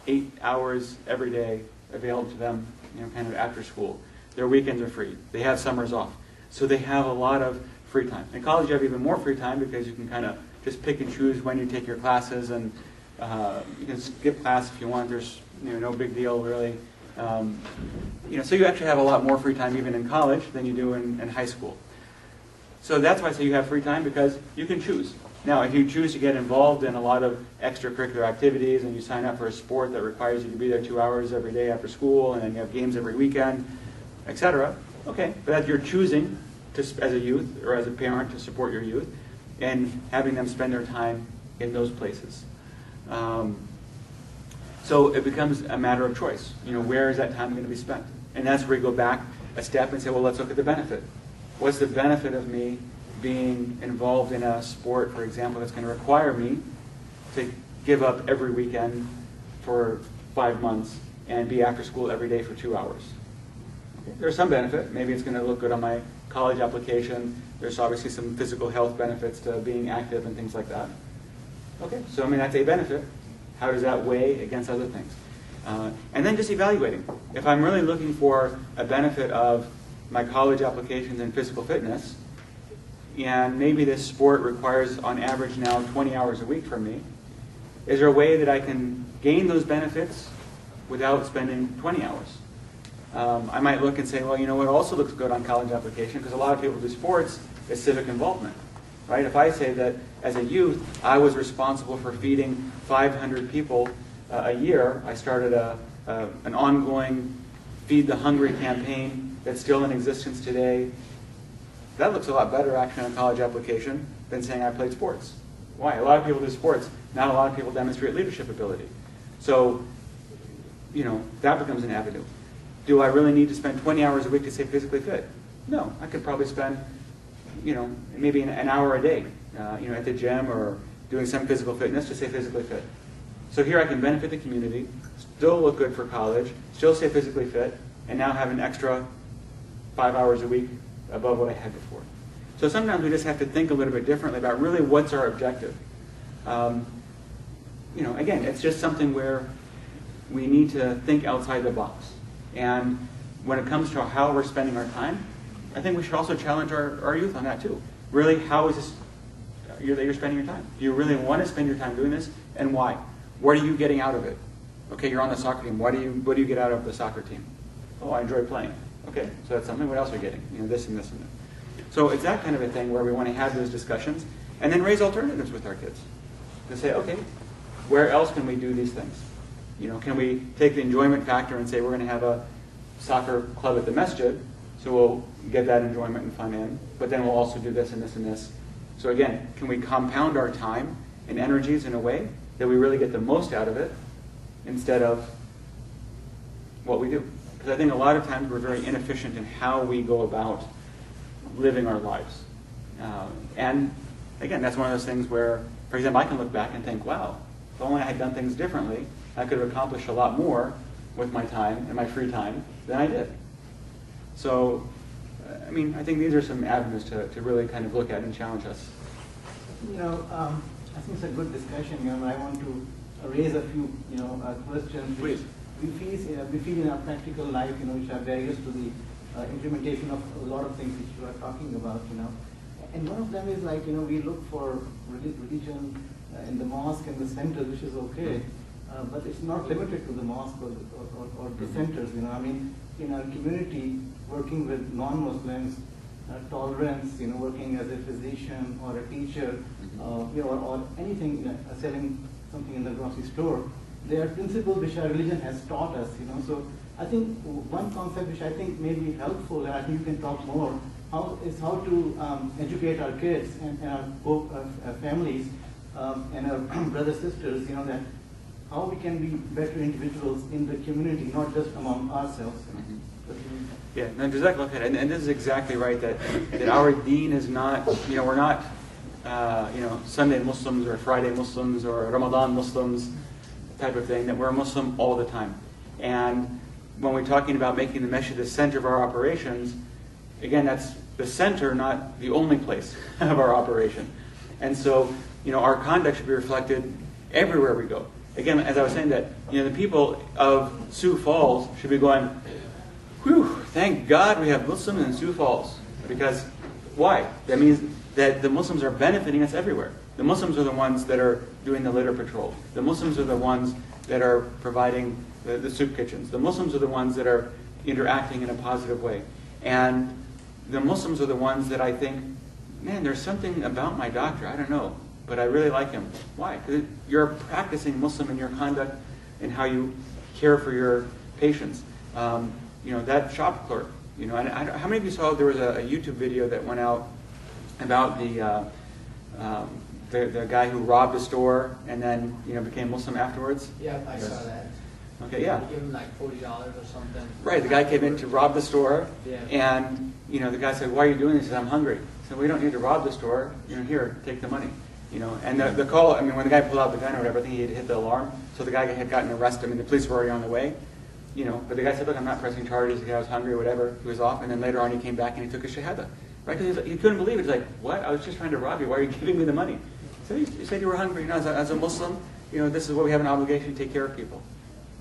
8 hours every day available to them, kind of after school. Their weekends are free. They have summers off. So they have a lot of free time. In college, you have even more free time because you can kind of just pick and choose when you take your classes, and you can skip class if you want. There's no big deal, really. So you actually have a lot more free time even in college than you do in high school. So that's why I say you have free time, because you can choose. Now, if you choose to get involved in a lot of extracurricular activities and you sign up for a sport that requires you to be there 2 hours every day after school, and then you have games every weekend, etc., okay, but that you're choosing to, as a youth or as a parent, to support your youth. and having them spend their time in those places. So it becomes a matter of choice. Where is that time going to be spent? And that's where we go back a step and say, well, let's look at the benefit. What's the benefit of me being involved in a sport, for example, that's going to require me to give up every weekend for 5 months and be after school every day for 2 hours? Okay. There's some benefit. Maybe it's going to look good on my college application. There's obviously some physical health benefits to being active and things like that. Okay, so that's a benefit. How does that weigh against other things? And then just evaluating. If I'm really looking for a benefit of my college applications and physical fitness, and maybe this sport requires on average now 20 hours a week from me, is there a way that I can gain those benefits without spending 20 hours? I might look and say, well, what also looks good on college application, because a lot of people do sports, is civic involvement. Right? If I say that as a youth, I was responsible for feeding 500 people a year, I started an ongoing Feed the Hungry campaign that's still in existence today. That looks a lot better actually on a college application than saying I played sports. Why? A lot of people do sports. Not a lot of people demonstrate leadership ability. So, that becomes an avenue. Do I really need to spend 20 hours a week to stay physically fit? No. I could probably spend maybe an hour a day, at the gym or doing some physical fitness to stay physically fit. So here I can benefit the community, still look good for college, still stay physically fit, and now have an extra 5 hours a week above what I had before. So sometimes we just have to think a little bit differently about really what's our objective. Again, it's just something where we need to think outside the box. And when it comes to how we're spending our time, I think we should also challenge our youth on that too. Really, how is this that you're spending your time? Do you really want to spend your time doing this, and why? What are you getting out of it? Okay, you're on the soccer team. What do you get out of the soccer team? Oh, I enjoy playing. Okay, so that's something. What else are you getting? This and this and that. So it's that kind of a thing where we want to have those discussions and then raise alternatives with our kids. To say, okay, where else can we do these things? Can we take the enjoyment factor and say we're going to have a soccer club at the masjid, so we'll get that enjoyment and fun in, but then we'll also do this and this and this. So again, can we compound our time and energies in a way that we really get the most out of it instead of what we do? Because I think a lot of times we're very inefficient in how we go about living our lives. And again, that's one of those things where, for example, I can look back and think, wow, if only I had done things differently, I could have accomplished a lot more with my time and my free time than I did. So, I think these are some avenues to really kind of look at and challenge us. I think it's a good discussion. I want to raise a few, questions. Please. We feel in our practical life, which are various to the implementation of a lot of things which you are talking about, And one of them is we look for religion in the mosque and the centers, which is okay, but it's not limited to the mosque or the centers, in our community, working with non-Muslims, tolerance, working as a physician or a teacher, or anything, selling something in the grocery store. There are principles which our religion has taught us, So I think one concept which I think may be helpful, and I think you can talk more, is how to educate our kids and our families and our brothers, sisters, that how we can be better individuals in the community, not just among ourselves. Yeah, no, exactly. And this is exactly right, that our deen is not, we're not, Sunday Muslims or Friday Muslims or Ramadan Muslims type of thing, that we're Muslim all the time. And when we're talking about making the masjid the center of our operations, again, that's the center, not the only place of our operation. And so, our conduct should be reflected everywhere we go. Again, as I was saying, that the people of Sioux Falls should be going, whew, thank God we have Muslims in Sioux Falls. Because, why? That means that the Muslims are benefiting us everywhere. The Muslims are the ones that are doing the litter patrol. The Muslims are the ones that are providing the soup kitchens. The Muslims are the ones that are interacting in a positive way. And the Muslims are the ones that I think, man, there's something about my doctor, I don't know, but I really like him. Why? Because you're practicing Muslim in your conduct and how you care for your patients. That shop clerk, and how many of you saw there was a YouTube video that went out about The guy who robbed a store and then became Muslim afterwards. Yeah, I saw that. Okay, yeah. Give him like $40 or something. Right, the guy came in to rob the store, Yeah. and the guy said, "Why are you doing this?" He said, "I'm hungry." He said, "We don't need to rob the store. Here, take the money." And the call. I mean, when the guy pulled out the gun or whatever, I think he had hit the alarm, so the guy had gotten arrested. I mean, the police were already on the way. But the guy said, "Look, I'm not pressing charges. The guy was hungry or whatever." He was off, and then later on he came back and he took a shahada. Right? Because he couldn't believe it. He's like, "What? I was just trying to rob you. Why are you giving me the money?" So you said you were hungry. As a Muslim, this is what we have an obligation to take care of people.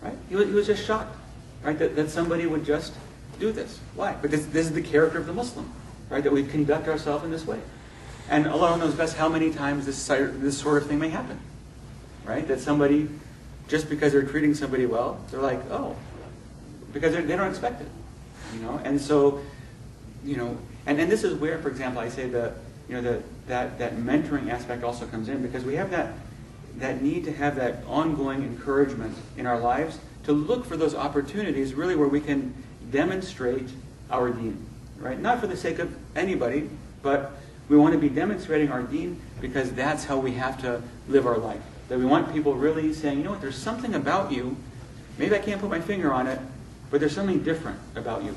Right? He was just shocked, right? That somebody would just do this. Why? But this is the character of the Muslim, right? That we conduct ourselves in this way. And Allah knows best how many times this sort of thing may happen, right? That somebody, just because they're treating somebody well, they're like, oh, because they don't expect it, And so, and this is where, for example, I say that mentoring aspect also comes in, because we have that need to have that ongoing encouragement in our lives to look for those opportunities really where we can demonstrate our deen, right? Not for the sake of anybody, but we want to be demonstrating our deen because that's how we have to live our life. That we want people really saying, there's something about you, maybe I can't put my finger on it, but there's something different about you,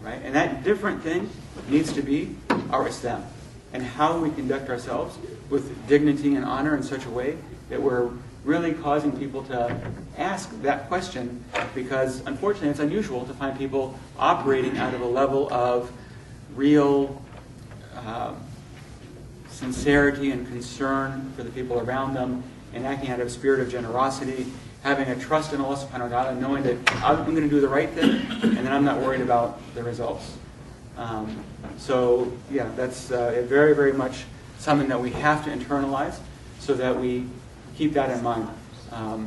right? And that different thing needs to be our Islam and how we conduct ourselves with dignity and honor in such a way that we're really causing people to ask that question, because unfortunately it's unusual to find people operating out of a level of real sincerity and concern for the people around them, and acting out of a spirit of generosity, having a trust in Allah subhanahu wa ta'ala, knowing that I'm going to do the right thing, and then I'm not worried about the results. So yeah, that's very, very much something that we have to internalize so that we keep that in mind. I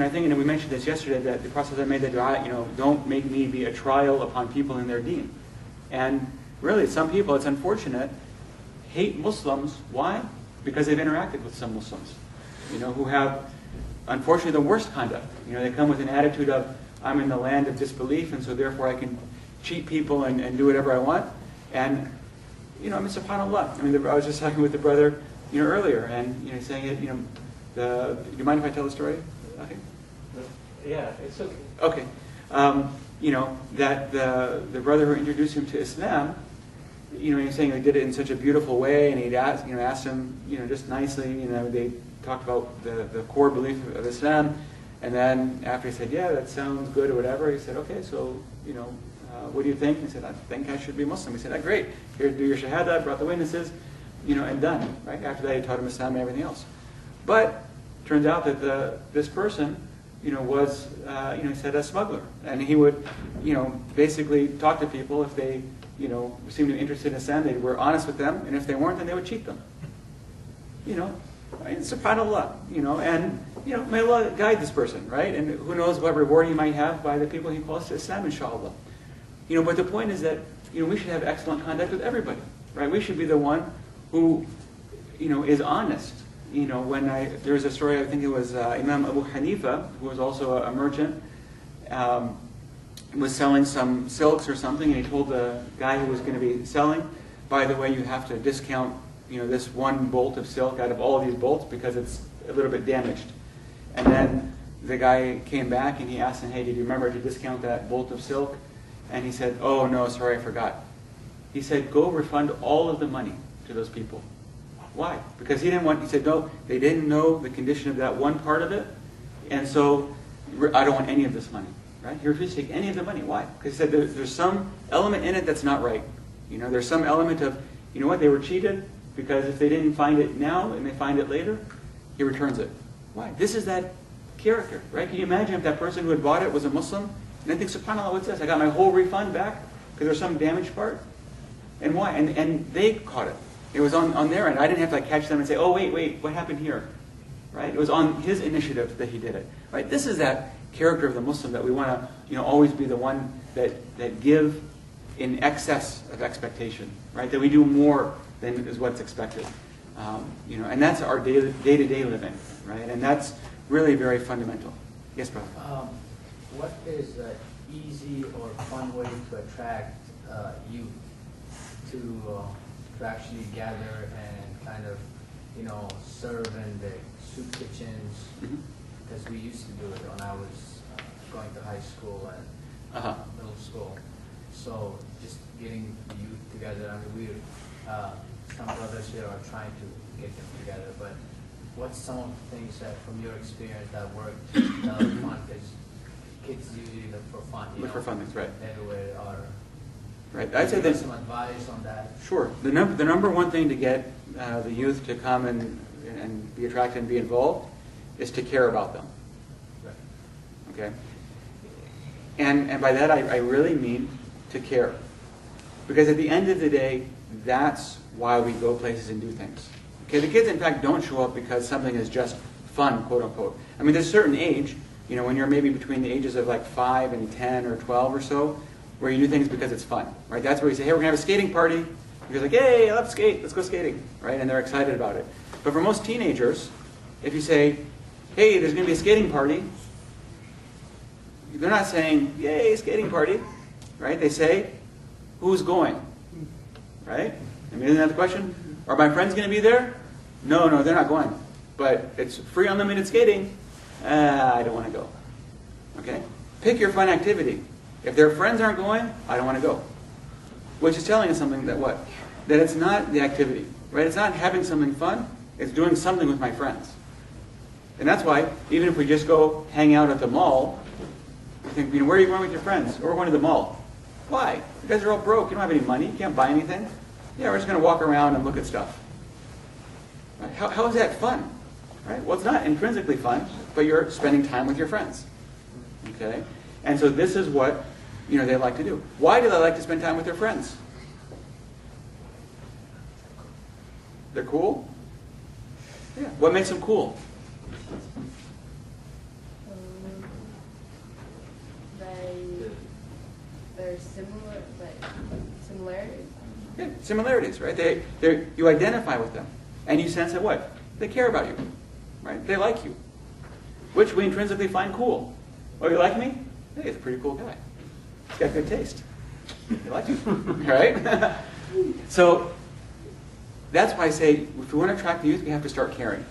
think, and we mentioned this yesterday, that the Prophet made the dua, don't make me be a trial upon people in their deen. And really, some people, it's unfortunate, hate Muslims. Why? Because they've interacted with some Muslims, who have, unfortunately, the worst conduct. They come with an attitude of, I'm in the land of disbelief, and so therefore I can cheat people and do whatever I want. And, subhanAllah. I was just talking with the brother, earlier, and, saying it, do you mind if I tell the story? Okay. Yeah, it's okay. Okay. That the brother who introduced him to Islam, he was saying he did it in such a beautiful way, and he'd asked him, just nicely, they talked about the core belief of Islam, and then after he said, yeah, that sounds good or whatever, he said, okay, so, what do you think? He said, I think I should be Muslim. He said, great, here, do your shahada, brought the witnesses, and done, right? After that, he taught him Islam and everything else. But turns out that this person, was, he said, a smuggler. And he would, basically talk to people if they, seemed to be interested in Islam. They were honest with them, and if they weren't, then they would cheat them. Right? SubhanAllah, and, may Allah guide this person, right? And who knows what reward he might have by the people he calls to Islam, inshallah. But the point is that, we should have excellent conduct with everybody, right? We should be the one who, is honest. There was a story, I think it was Imam Abu Hanifa, who was also a merchant, was selling some silks or something, and he told the guy who was going to be selling, by the way, you have to discount, this one bolt of silk out of all of these bolts because it's a little bit damaged. And then the guy came back and he asked him, hey, did you remember to discount that bolt of silk? And he said, oh, no, sorry, I forgot. He said, go refund all of the money to those people. Why? Because he said, no, they didn't know the condition of that one part of it, and so I don't want any of this money. Right? He refused to take any of the money. Why? Because he said there's some element in it that's not right. There's some element of, they were cheated, because if they didn't find it now and they find it later, he returns it. Why? This is that character, right? Can you imagine if that person who had bought it was a Muslim? And I think, subhanAllah, what's this? I got my whole refund back because there's some damaged part? And why? And they caught it. It was on their end. I didn't have to catch them and say, oh, wait, what happened here? Right? It was on his initiative that he did it. Right? This is that character of the Muslim that we want to, always be the one that give in excess of expectation. Right? That we do more than is what's expected. And that's our day-to-day living. Right? And that's really very fundamental. Yes, brother? What is an easy or fun way to attract youth to to actually gather and kind of, you know, serve in the soup kitchens, because we used to do it when I was going to high school and middle school. So just getting the youth together. I mean, some brothers here are trying to get them together, but what's some of the things that, from your experience, that work that are fun? Because kids usually look for fun. Look for fun things, right? Everywhere are. Right. I'd say that. Some advice on that. Sure. The number one thing to get the youth to come and be attracted and be involved is to care about them. Right. Okay. And by that I really mean to care, because at the end of the day, that's why we go places and do things. Okay. The kids, in fact, don't show up because something is just fun, quote unquote. I mean, there's a certain age, you know, when you're maybe between the ages of like 5 and 10 or 12 or so, where you do things because it's fun, right? That's where you say, hey, we're going to have a skating party. You're like, hey, I love to skate. Let's go skating, right? And they're excited about it. But for most teenagers, if you say, hey, there's going to be a skating party, they're not saying, yay, skating party, right? They say, who's going, right? I mean, isn't that the question? Are my friends going to be there? No, they're not going. But it's free unlimited skating. I don't want to go. Okay? Pick your fun activity. If their friends aren't going, I don't want to go. Which is telling us something that what? That it's not the activity, right? It's not having something fun. It's doing something with my friends. And that's why, even if we just go hang out at the mall, you think, you know, where are you going with your friends? Or we're going to the mall. Why? You guys are all broke. You don't have any money. You can't buy anything. Yeah, we're just going to walk around and look at stuff. Right? How is that fun? Right? Well, it's not intrinsically fun, but you're spending time with your friends. Okay? And so this is what, you know, they like to do. Why do they like to spend time with their friends? They're cool? Yeah. What makes them cool? They're similar, like similarities. Yeah, similarities, right? You identify with them. And you sense that what? They care about you. Right? They like you. Which we intrinsically find cool. Oh, you like me? Hey, he's a pretty cool guy. He's got good taste. You like you. Right? So that's why I say, if we want to attract the youth, we have to start caring.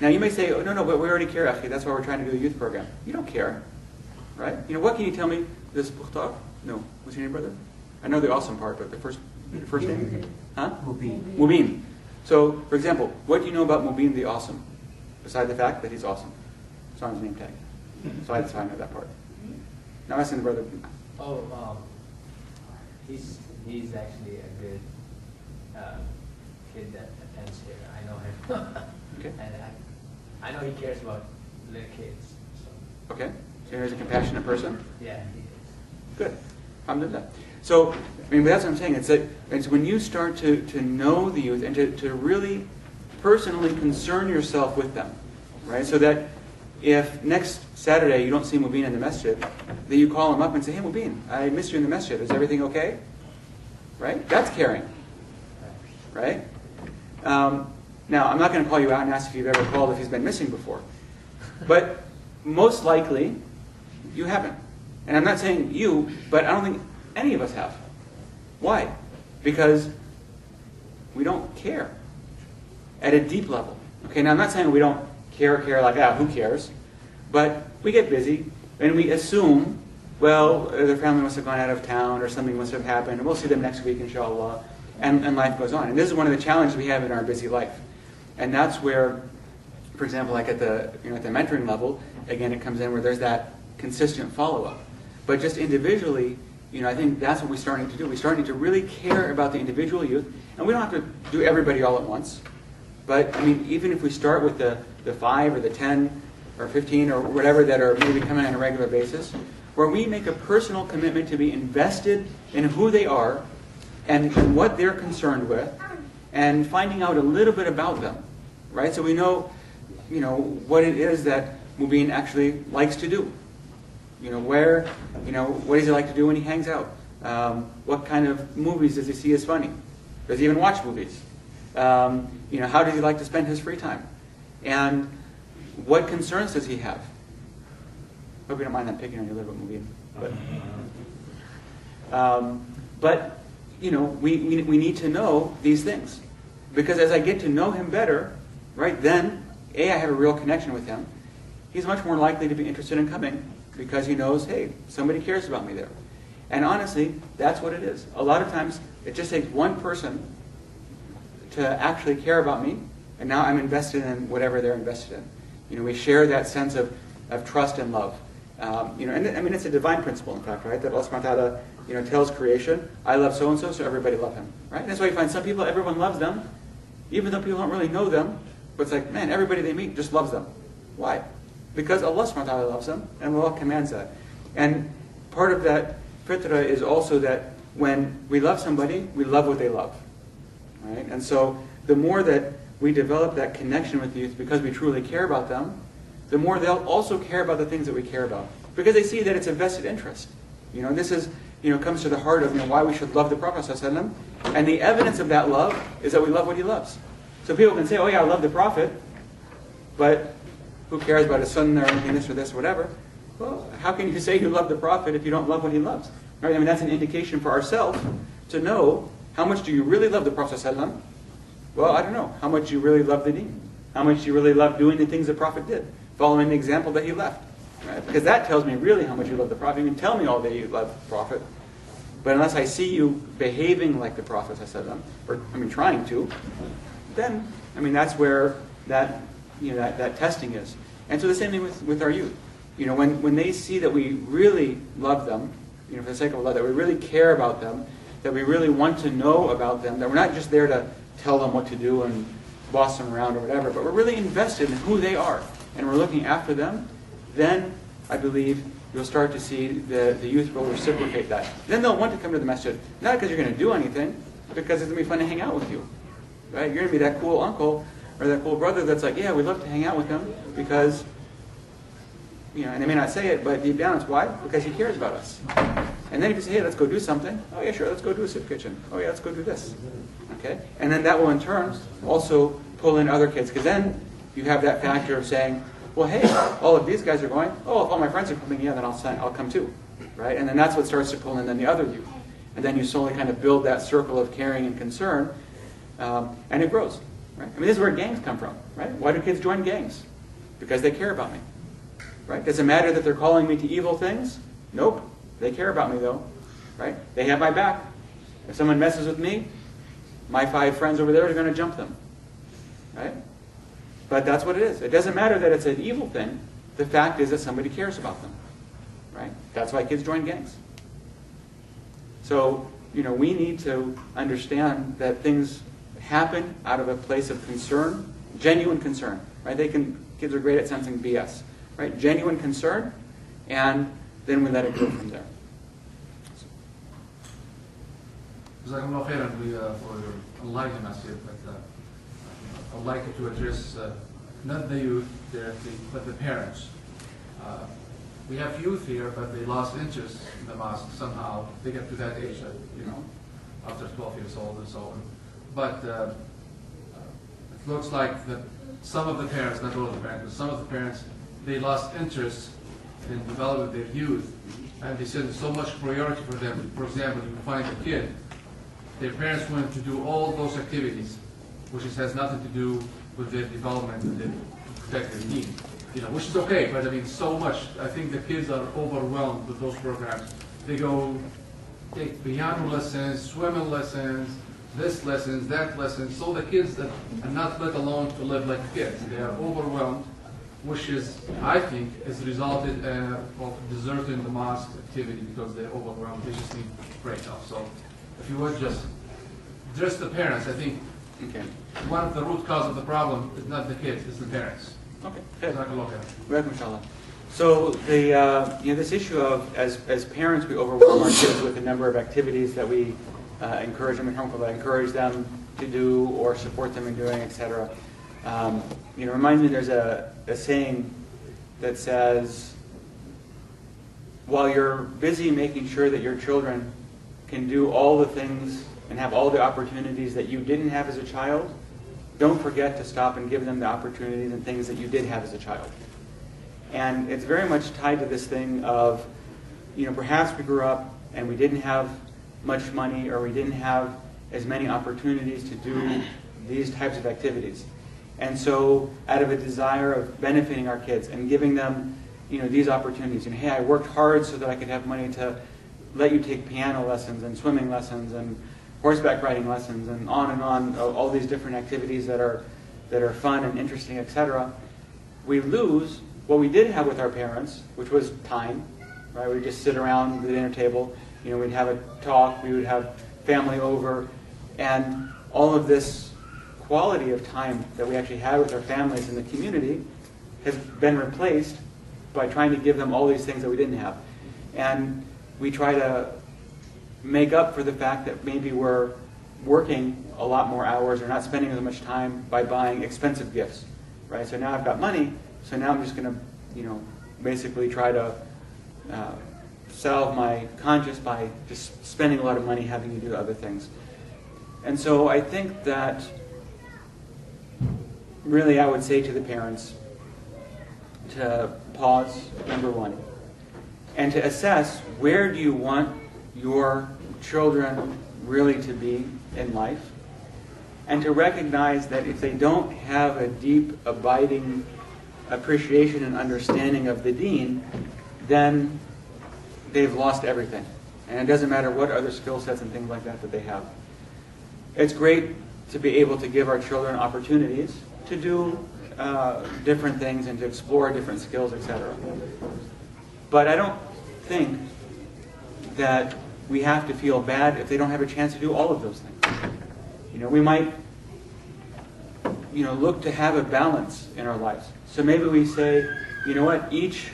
Now you may say, oh, no, but we already care, actually. That's why we're trying to do a youth program. You don't care. Right? You know, what can you tell me? This Bukhtar? No. What's your name, brother? I know the awesome part, but the first name? Huh? Mubin. Mubin. So, for example, what do you know about Mubin the awesome? Besides the fact that he's awesome. It's on his name tag. So that's why I know that part. Now I'm asking the brother. Oh, he's actually a good kid that attends here. I know him. Okay. And I know he cares about little kids. So. Okay. So he's a compassionate person? Yeah, he is. Good. Alhamdulillah. So, I mean, that's what I'm saying. It's when you start to know the youth and to really personally concern yourself with them, right? So that if next Saturday you don't see Mubin in the masjid, that you call him up and say, hey, Mubin, I missed you in the masjid. Is everything okay? Right? That's caring. Right? Now, I'm not going to call you out and ask if you've ever called if he's been missing before. But most likely, you haven't. And I'm not saying you, but I don't think any of us have. Why? Because we don't care at a deep level. Okay, now I'm not saying we don't care like, who cares? But we get busy and we assume, well, their family must have gone out of town or something must have happened, and we'll see them next week, inshallah. And life goes on. And this is one of the challenges we have in our busy life. And that's where, for example, like at the mentoring level, again, it comes in where there's that consistent follow-up. But just individually, I think that's what we're starting to do. We're starting to really care about the individual youth. And we don't have to do everybody all at once. But, I mean, even if we start with the 5 or the 10 or 15 or whatever that are maybe coming on a regular basis, where we make a personal commitment to be invested in who they are and what they're concerned with, and finding out a little bit about them, right? So we know, what it is that Mubin actually likes to do. What does he like to do when he hangs out? What kind of movies does he see as funny? Does he even watch movies? How does he like to spend his free time? And what concerns does he have? Hope you don't mind that picking on you a little bit, Mubin. But we need to know these things. Because as I get to know him better, right, then, I have a real connection with him. He's much more likely to be interested in coming because he knows, hey, somebody cares about me there. And honestly, that's what it is. A lot of times, it just takes one person to actually care about me, and now I'm invested in whatever they're invested in. We share that sense of trust and love. And I mean, it's a divine principle, in fact, right? That Allah subhanahu wa ta'ala, tells creation, I love so-and-so, so everybody love him, right? And that's why you find some people, everyone loves them, even though people don't really know them, but it's like, man, everybody they meet just loves them. Why? Because Allah subhanahu wa ta'ala loves them, and Allah commands that. And part of that fitrah is also that when we love somebody, we love what they love, right? And so the more that we develop that connection with youth because we truly care about them, the more they'll also care about the things that we care about. Because they see that it's a vested interest. And this is, comes to the heart of why we should love the Prophet ﷺ. And the evidence of that love is that we love what he loves. So people can say, oh yeah, I love the Prophet, but who cares about his sunnah or anything, this or this or whatever? Well, how can you say you love the Prophet if you don't love what he loves? Right? I mean, that's an indication for ourselves to know how much do you really love the Prophet ﷺ? Well, I don't know. How much you really love the deen? How much you really love doing the things the Prophet did? Following the example that he left. Right? Because that tells me really how much you love the Prophet. You can tell me all day you love the Prophet, but unless I see you behaving like the Prophet ﷺ, or trying to, then that's where that that testing is. And so the same thing with our youth. When they see that we really love them, for the sake of Allah, that we really care about them, that we really want to know about them, that we're not just there to tell them what to do and boss them around or whatever, but we're really invested in who they are, and we're looking after them, then I believe you'll start to see the youth will reciprocate that. Then they'll want to come to the masjid, not because you're going to do anything, but because it's going to be fun to hang out with you. Right? You're going to be that cool uncle or that cool brother that's like, yeah, we'd love to hang out with him because, and they may not say it, but deep down it's why? Because he cares about us. And then if you say, hey, let's go do something, oh yeah, sure, let's go do a soup kitchen. Oh yeah, let's go do this. Okay? And then that will in turn also pull in other kids, because then you have that factor of saying, well, hey, all of these guys are going, oh, if all my friends are coming, yeah, then I'll come too. Right? And then that's what starts to pull in then the other youth. And then you slowly kind of build that circle of caring and concern, and it grows. Right? This is where gangs come from. Right? Why do kids join gangs? Because they care about me. Right? Does it matter that they're calling me to evil things? Nope. They care about me though. Right? They have my back. If someone messes with me, my 5 friends over there are going to jump them. Right? But that's what it is. It doesn't matter that it's an evil thing. The fact is that somebody cares about them. Right? That's why kids join gangs. So, we need to understand that things happen out of a place of concern, genuine concern. Right? Kids are great at sensing BS. Right? Genuine concern, and then we let it go from there. Jazakumullah khairan for your enlightening message, but I'd like you to address not the youth directly, but the parents. We have youth here, but they lost interest in the mosque somehow. They get to that age, after 12 years old and so on. But it looks like that some of the parents, not all of the parents, but some of the parents, they lost interest in developing their youth, and they said so much priority for them. For example, you find a kid, their parents wanted to do all those activities, which has nothing to do with their development and to protect their team. Which is okay, but so much. I think the kids are overwhelmed with those programs. They go take piano lessons, swimming lessons, this lessons, that lessons. So the kids that are not let alone to live like kids, they are overwhelmed, which is, I think, has resulted of deserting the mosque activity because they're overwhelmed. They just need break up. So if you would just the parents, I think one of the root cause of the problem is not the kids, it's the parents. Okay. So this issue of as parents we overwhelm our kids with a number of activities that we encourage them to do or support them in doing, etc. Reminds me there's a saying that says, while you're busy making sure that your children can do all the things and have all the opportunities that you didn't have as a child, don't forget to stop and give them the opportunities and things that you did have as a child. And it's very much tied to this thing of, perhaps we grew up and we didn't have much money, or we didn't have as many opportunities to do these types of activities. And so out of a desire of benefiting our kids and giving them, these opportunities, hey, I worked hard so that I could have money to let you take piano lessons and swimming lessons and horseback riding lessons and on, all these different activities that are fun and interesting, etc. We lose what we did have with our parents, which was time, right? We'd just sit around the dinner table, we'd have a talk, we would have family over, and all of this quality of time that we actually had with our families in the community has been replaced by trying to give them all these things that we didn't have. And we try to make up for the fact that maybe we're working a lot more hours or not spending as much time by buying expensive gifts, right? So now I've got money, so now I'm just going to, basically try to salve my conscience by just spending a lot of money having to do other things. And so I think that really I would say to the parents to pause, number one, and to assess where do you want your children really to be in life, and to recognize that if they don't have a deep, abiding appreciation and understanding of the deen, then they've lost everything. And it doesn't matter what other skill sets and things like that they have. It's great to be able to give our children opportunities to do different things and to explore different skills, etc. But I don't think that we have to feel bad if they don't have a chance to do all of those things. We might, look to have a balance in our lives. So maybe we say, you know what, each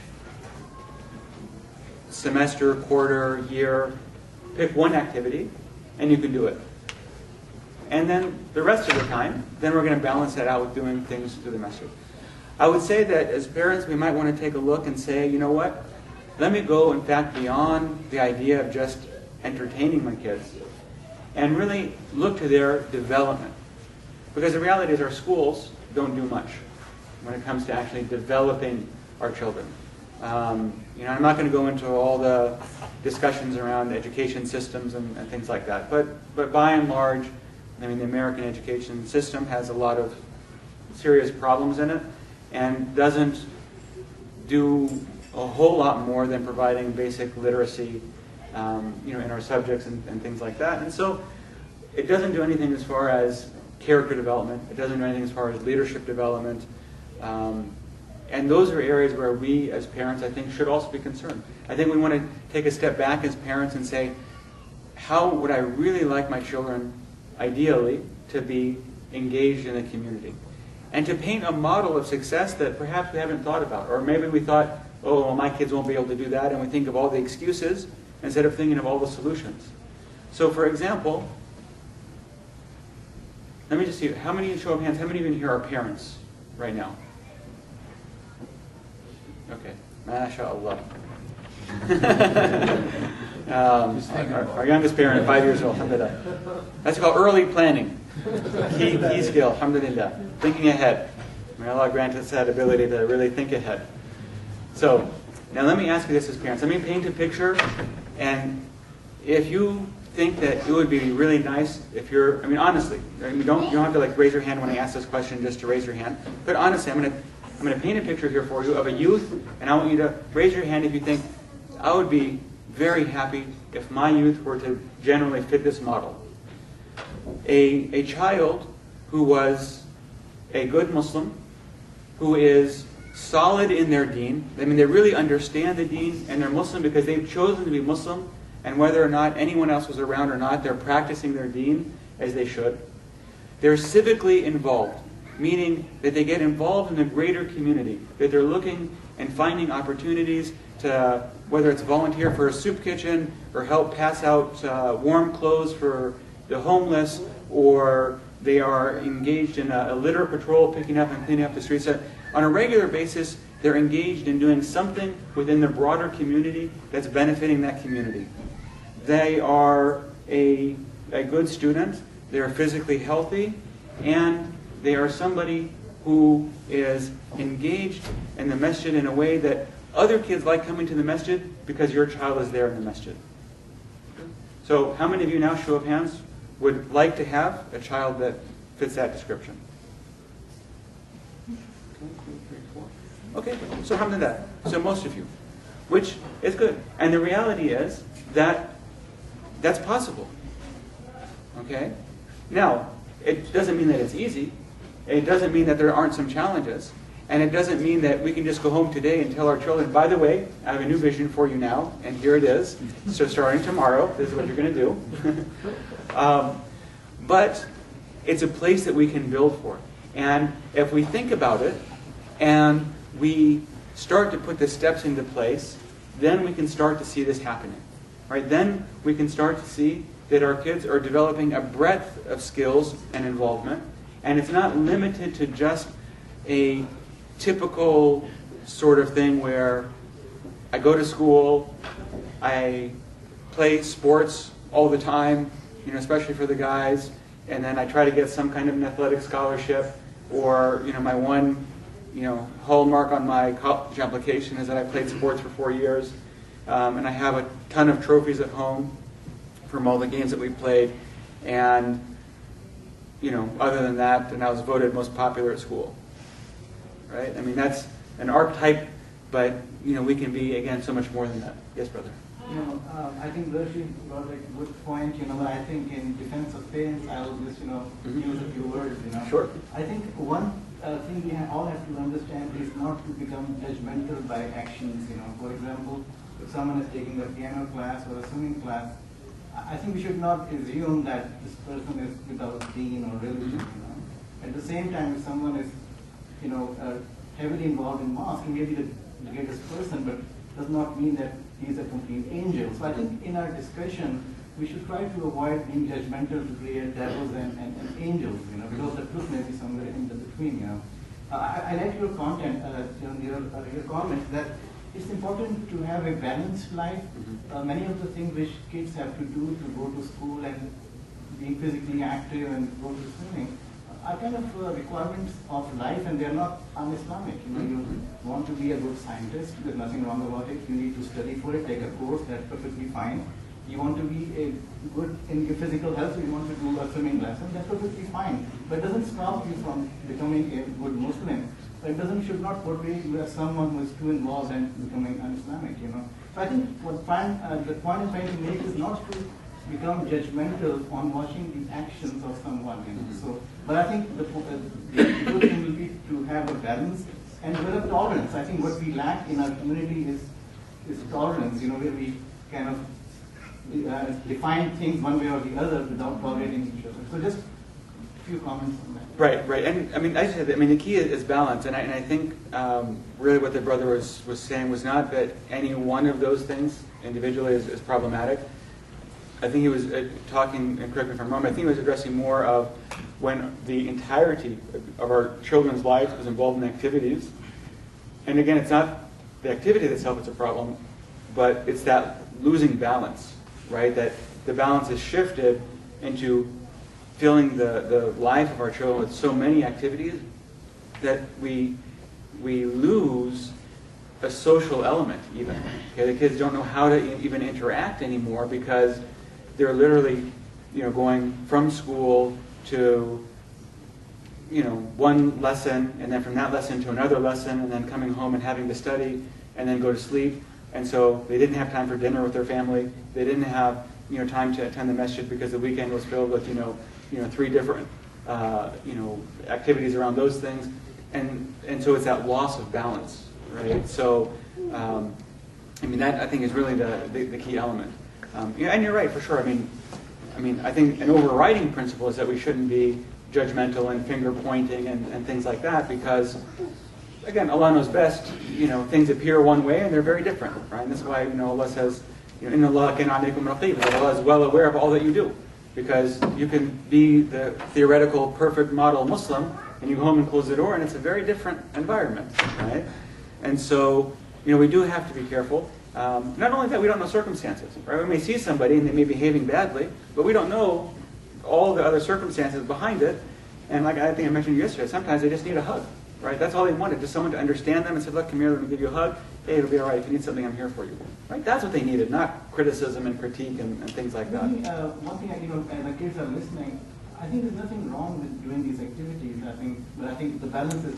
semester, quarter, year, pick one activity, and you can do it. And then the rest of the time, then we're going to balance that out with doing things through the semester. I would say that as parents, we might want to take a look and say, you know what, let me go, in fact, beyond the idea of just entertaining my kids and really look to their development. Because the reality is our schools don't do much when it comes to actually developing our children. I'm not going to go into all the discussions around education systems and things like that, but by and large, the American education system has a lot of serious problems in it and doesn't do a whole lot more than providing basic literacy, in our subjects and things like that. And so it doesn't do anything as far as character development. It doesn't do anything as far as leadership development. And those are areas where we as parents, I think, should also be concerned. I think we want to take a step back as parents and say, how would I really like my children, ideally, to be engaged in the community? And to paint a model of success that perhaps we haven't thought about. Or maybe we thought, oh, well, my kids won't be able to do that, and we think of all the excuses instead of thinking of all the solutions. So, for example, let me just see, show of hands, how many of you here are parents right now? Okay, mashallah. Our youngest parent, 5 years old, alhamdulillah. That's called early planning. Key skill, alhamdulillah. Thinking ahead. May Allah grant us that ability to really think ahead. So, now let me ask you this as parents. Let me paint a picture, and if you think that it would be really nice if you're, honestly, you don't have to raise your hand when I ask this question just to raise your hand, but honestly, I'm going to paint a picture here for you of a youth, and I want you to raise your hand if you think, I would be very happy if my youth were to generally fit this model. A child who was a good Muslim, who is solid in their deen. They really understand the deen, and they're Muslim because they've chosen to be Muslim, and whether or not anyone else was around or not, they're practicing their deen as they should. They're civically involved, meaning that they get involved in the greater community, that they're looking and finding opportunities to, whether it's volunteer for a soup kitchen or help pass out warm clothes for the homeless, or they are engaged in a litter patrol, picking up and cleaning up the streets. On a regular basis, they're engaged in doing something within the broader community that's benefiting that community. They are a good student, they're physically healthy, and they are somebody who is engaged in the masjid in a way that other kids like coming to the masjid because your child is there in the masjid. So how many of you now, show of hands, would like to have a child that fits that description? Okay, so alhamdulillah. So most of you, which is good. And the reality is that that's possible. Okay? Now, it doesn't mean that it's easy. It doesn't mean that there aren't some challenges. And it doesn't mean that we can just go home today and tell our children, by the way, I have a new vision for you now, and here it is. So starting tomorrow, this is what you're going to do. But it's a place that we can build for. And if we think about it, and we start to put the steps into place, then we can start to see this happening. Right? Then we can start to see that our kids are developing a breadth of skills and involvement. And it's not limited to just a typical sort of thing where I go to school, I play sports all the time, especially for the guys, and then I try to get some kind of an athletic scholarship, or my one hallmark on my college application is that I played sports for 4 years, and I have a ton of trophies at home from all the games that we played, and other than that, and I was voted most popular at school. Right? I mean, that's an archetype, but we can be, again, so much more than that. Yes, brother. I think Rashid brought a good point. I think in defense of parents, I'll just use a few words. Sure. I think one thing we all have to understand is not to become judgmental by actions. For example, if someone is taking a piano class or a swimming class, I think we should not assume that this person is without deen or religion. At the same time, if someone is heavily involved in mosque, he may be the greatest person, but does not mean that he is a complete angel. So I think in our discussion, we should try to avoid being judgmental to create devils and angels, because the truth may be somewhere in the between. I like your content, your comment that it's important to have a balanced life. Many of the things which kids have to do to go to school and be physically active and go to swimming are kind of requirements of life, and they're not un-Islamic. You want to be a good scientist, there's nothing wrong about it. You need to study for it, take a course, that's perfectly fine. You want to be a good in your physical health, so you want to do a swimming lesson, that's perfectly fine. But it doesn't stop you from becoming a good Muslim. But it should not portray you as someone who is too involved and becoming un-Islamic. So I think the point I'm trying to make is not to become judgmental on watching the actions of someone. So, but I think the good thing will be to have a balance and develop tolerance. I think what we lack in our community is tolerance. Where we kind of define things one way or the other without tolerating each other. So just a few comments on that. Right. And the key is balance. And I think really what the brother was saying was not that any one of those things individually is problematic. I think he was talking, and correct me if I'm wrong, I think he was addressing more of when the entirety of our children's lives was involved in activities. And again, it's not the activity itself that's a problem, but it's that losing balance, right? That the balance is shifted into filling the life of our children with so many activities that we lose a social element even. Okay, the kids don't know how to even interact anymore because they're literally, going from school to, one lesson, and then from that lesson to another lesson, and then coming home and having to study, and then go to sleep. And so they didn't have time for dinner with their family. They didn't have, time to attend the masjid because the weekend was filled with, 3 different, activities around those things. And so it's that loss of balance, right? So, that I think is really the key element. And you're right, for sure. I think an overriding principle is that we shouldn't be judgmental and finger pointing and things like that because, again, Allah knows best. Things appear one way and they're very different, right? And that's why Allah says, "Inna Allah kana alaykum raqib." That Allah is well aware of all that you do, because you can be the theoretical perfect model Muslim and you go home and close the door and it's a very different environment, right? And so, we do have to be careful. Not only that, we don't know circumstances, right? We may see somebody and they may be behaving badly, but we don't know all the other circumstances behind it. And like I think I mentioned yesterday, sometimes they just need a hug, right? That's all they wanted, just someone to understand them and say, look, come here, let me give you a hug. Hey, it'll be all right. If you need something, I'm here for you. Right? That's what they needed, not criticism and critique and things like that. Maybe, one thing, as the kids are listening, I think there's nothing wrong with doing these activities. But I think the balance is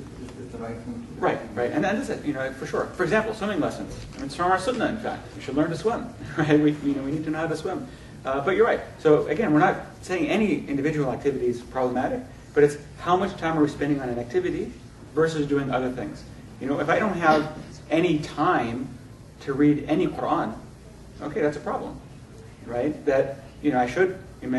the right thing to do. Right, right, and that is it, for sure. For example, swimming lessons. It's from our sunnah, in fact. You should learn to swim, right? We need to know how to swim. But you're right. So again, we're not saying any individual activity is problematic, but it's how much time are we spending on an activity versus doing other things. If I don't have any time to read any Quran, okay, that's a problem, right? That I should. If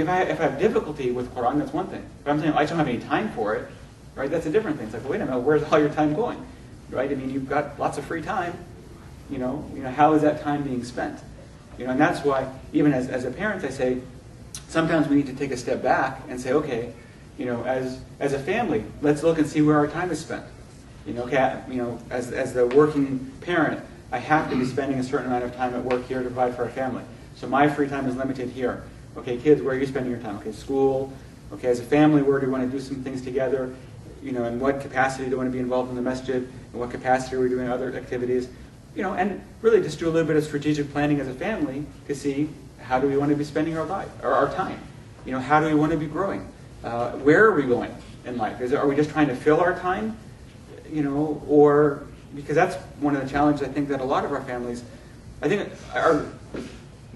I have difficulty with Quran, that's one thing. But I'm saying I don't have any time for it, right? That's a different thing. It's like, wait a minute, where's all your time going, right? You've got lots of free time. How is that time being spent? And that's why, even as a parent, I say, sometimes we need to take a step back and say, okay, as a family, let's look and see where our time is spent. As the working parent, I have to be spending a certain amount of time at work here to provide for our family. So my free time is limited here. Okay, kids, where are you spending your time? Okay, school. Okay, as a family, where do we want to do some things together? In what capacity do we want to be involved in the masjid? In what capacity are we doing other activities? And really just do a little bit of strategic planning as a family to see how do we want to be spending our life or our time. How do we want to be growing? Where are we going in life? Are we just trying to fill our time? Or because that's one of the challenges I think that a lot of our families, I think our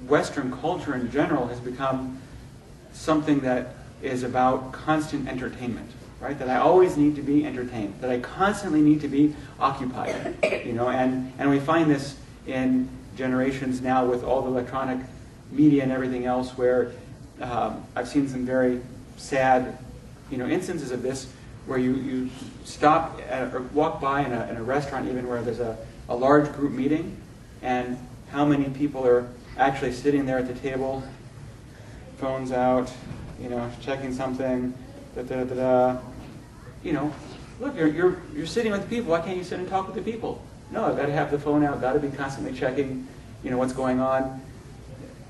Western culture in general has become something that is about constant entertainment, right? That I always need to be entertained, that I constantly need to be occupied, and we find this in generations now with all the electronic media and everything else where I've seen some very sad, instances of this where you stop or walk by in a restaurant even where there's a large group meeting, and how many people are actually sitting there at the table, phones out, checking something, look, you're sitting with people. Why can't you sit and talk with the people? No, I've got to have the phone out. I've got to be constantly checking, what's going on.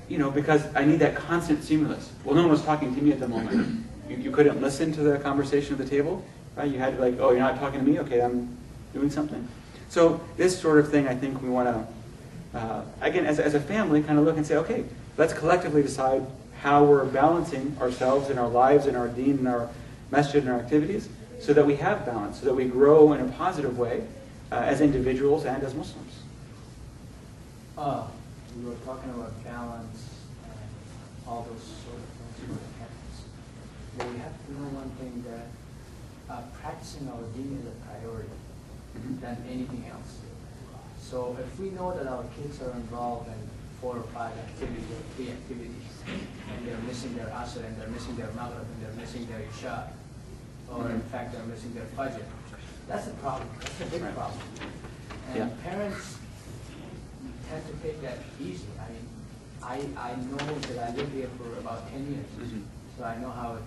Because I need that constant stimulus. Well, no one was talking to me at the moment. You couldn't listen to the conversation at the table, right? You had to oh, you're not talking to me? Okay, I'm doing something. So this sort of thing, I think we want to, again, as a family, kind of look and say, okay, let's collectively decide how we're balancing ourselves in our lives, in our deen, in our masjid, and our activities, so that we have balance, so that we grow in a positive way as individuals and as Muslims. We were talking about balance and all those sort of things for the parents. But we have to know one thing, that practicing our deen is a priority than anything else. So if we know that our kids are involved in 4 or 5 activities or 3 activities, and they're missing their asr, and they're missing their maghrib, and they're missing their isha, or in fact they're missing their fajr, that's a problem. That's a big problem. And parents tend to take that easy. I know that I lived here for about 10 years, so I know how it,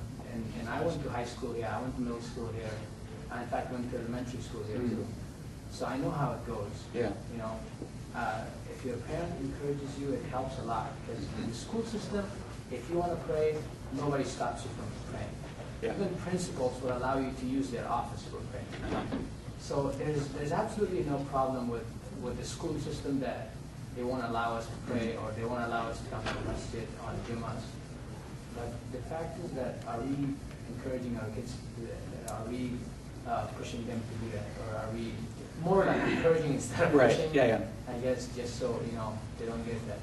and I went to high school here, I went to middle school here, I in fact went to elementary school here too. So I know how it goes. Yeah. If your parent encourages you, it helps a lot. Because in the school system, if you want to pray, nobody stops you from praying. Yeah. Even principals will allow you to use their office for praying. So there's absolutely no problem with the school system that they won't allow us to pray or they won't allow us to come to the masjid on Jummahs. But the fact is that, are we encouraging our kids to do that? Are we pushing them to do that? Or are we more like encouraging instead of pushing? Yeah. I guess just so, they don't get that.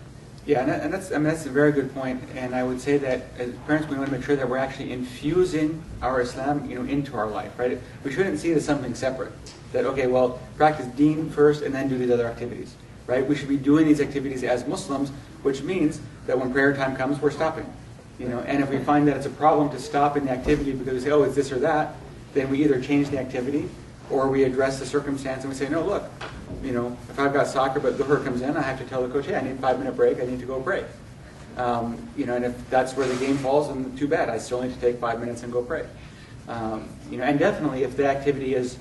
Yeah, and that's a very good point. And I would say that as parents, we want to make sure that we're actually infusing our Islam, into our life, right? We shouldn't see it as something separate. That, okay, well, practice deen first and then do these other activities, right? We should be doing these activities as Muslims, which means that when prayer time comes, we're stopping. And if we find that it's a problem to stop in the activity because we say, oh, it's this or that, then we either change the activity or we address the circumstance and we say, no, look, if I've got soccer but Dhuhr comes in, I have to tell the coach, hey, I need a 5-minute break, I need to go pray. And if that's where the game falls, then too bad, I still need to take 5 minutes and go pray. And definitely if the activity is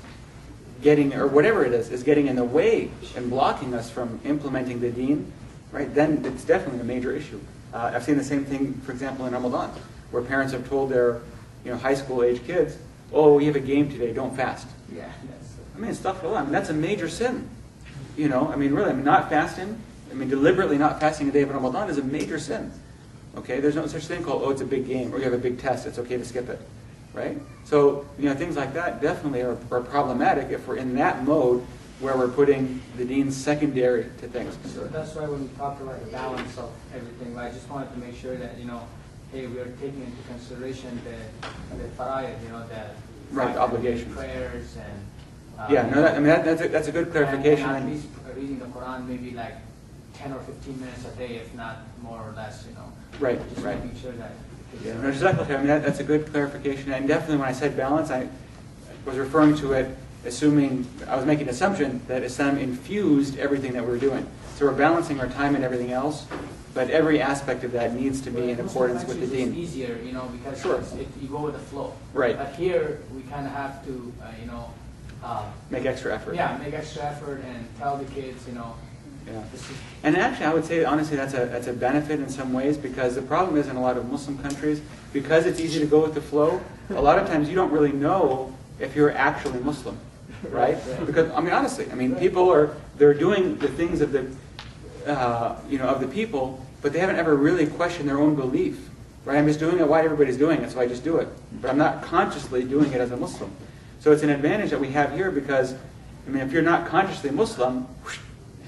getting, or whatever it is getting in the way and blocking us from implementing the deen, right, then it's definitely a major issue. I've seen the same thing, for example, in Ramadan, where parents have told their high school age kids, oh, we have a game today, don't fast. Yeah, that's I mean, astaghfirullah, I mean, that's a major sin. You know, I mean, really, I mean, not fasting, I mean, deliberately not fasting a day of Ramadan is a major sin. Okay, there's no such thing called, oh, it's a big game, or you have a big test, it's okay to skip it, right? So, you know, things like that definitely are problematic if we're in that mode where we're putting the deen secondary to things. So that's why when we talked about the balance of everything, I just wanted to make sure that, you know, hey, we are taking into consideration the fara'id, you know, Right, the obligations. Prayers and... Yeah, no, I mean, that's a good clarification. And at least reading the Quran maybe like 10 or 15 minutes a day, if not more or less, you know. Right, just right. making sure that... Yeah, no, exactly. I mean, that's a good clarification. And definitely when I said balance, I was referring to it assuming, I was making an assumption that Islam infused everything that we're doing. So we're balancing our time and everything else, but every aspect of that needs to be in accordance with the deen. It's easier, you know, because Sure. you go with the flow. Right. But here, we kind of have to, you know... Make extra effort. Yeah, make extra effort and tell the kids, you know... Yeah. This is, And actually, I would say, honestly, that's a benefit in some ways, because the problem is in a lot of Muslim countries, because it's easy to go with the flow, a lot of times you don't really know if you're actually Muslim, right? Because, I mean, honestly, I mean, people they're doing the things of the, you know, of the people, but they haven't ever really questioned their own belief, right? I'm just doing it why everybody's doing it, so I just do it. But I'm not consciously doing it as a Muslim. So it's an advantage that we have here because, I mean, if you're not consciously Muslim,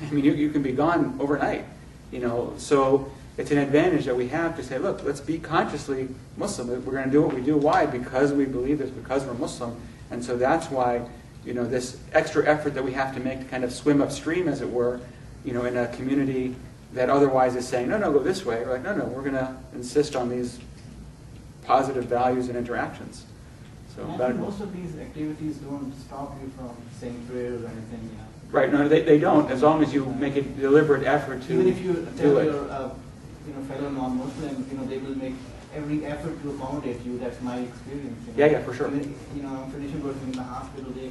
I mean, you can be gone overnight, you know. So it's an advantage that we have to say, look, let's be consciously Muslim. We're going to do what we do. Why? Because we believe this, because we're Muslim. And so that's why, you know, this extra effort that we have to make to kind of swim upstream, as it were, you know, in a community that otherwise is saying, no, go this way. We're like, no, we're going to insist on these positive values and interactions. So I think most of these activities don't stop you from saying prayers or anything, you know. Right, no, they don't, as long as you make a deliberate effort to even if you do tell it. your you know, fellow non-Muslim, you know, they will make every effort to accommodate you. That's my experience. You know? Yeah, for sure. Even, you know, I'm finishing working in the hospital. They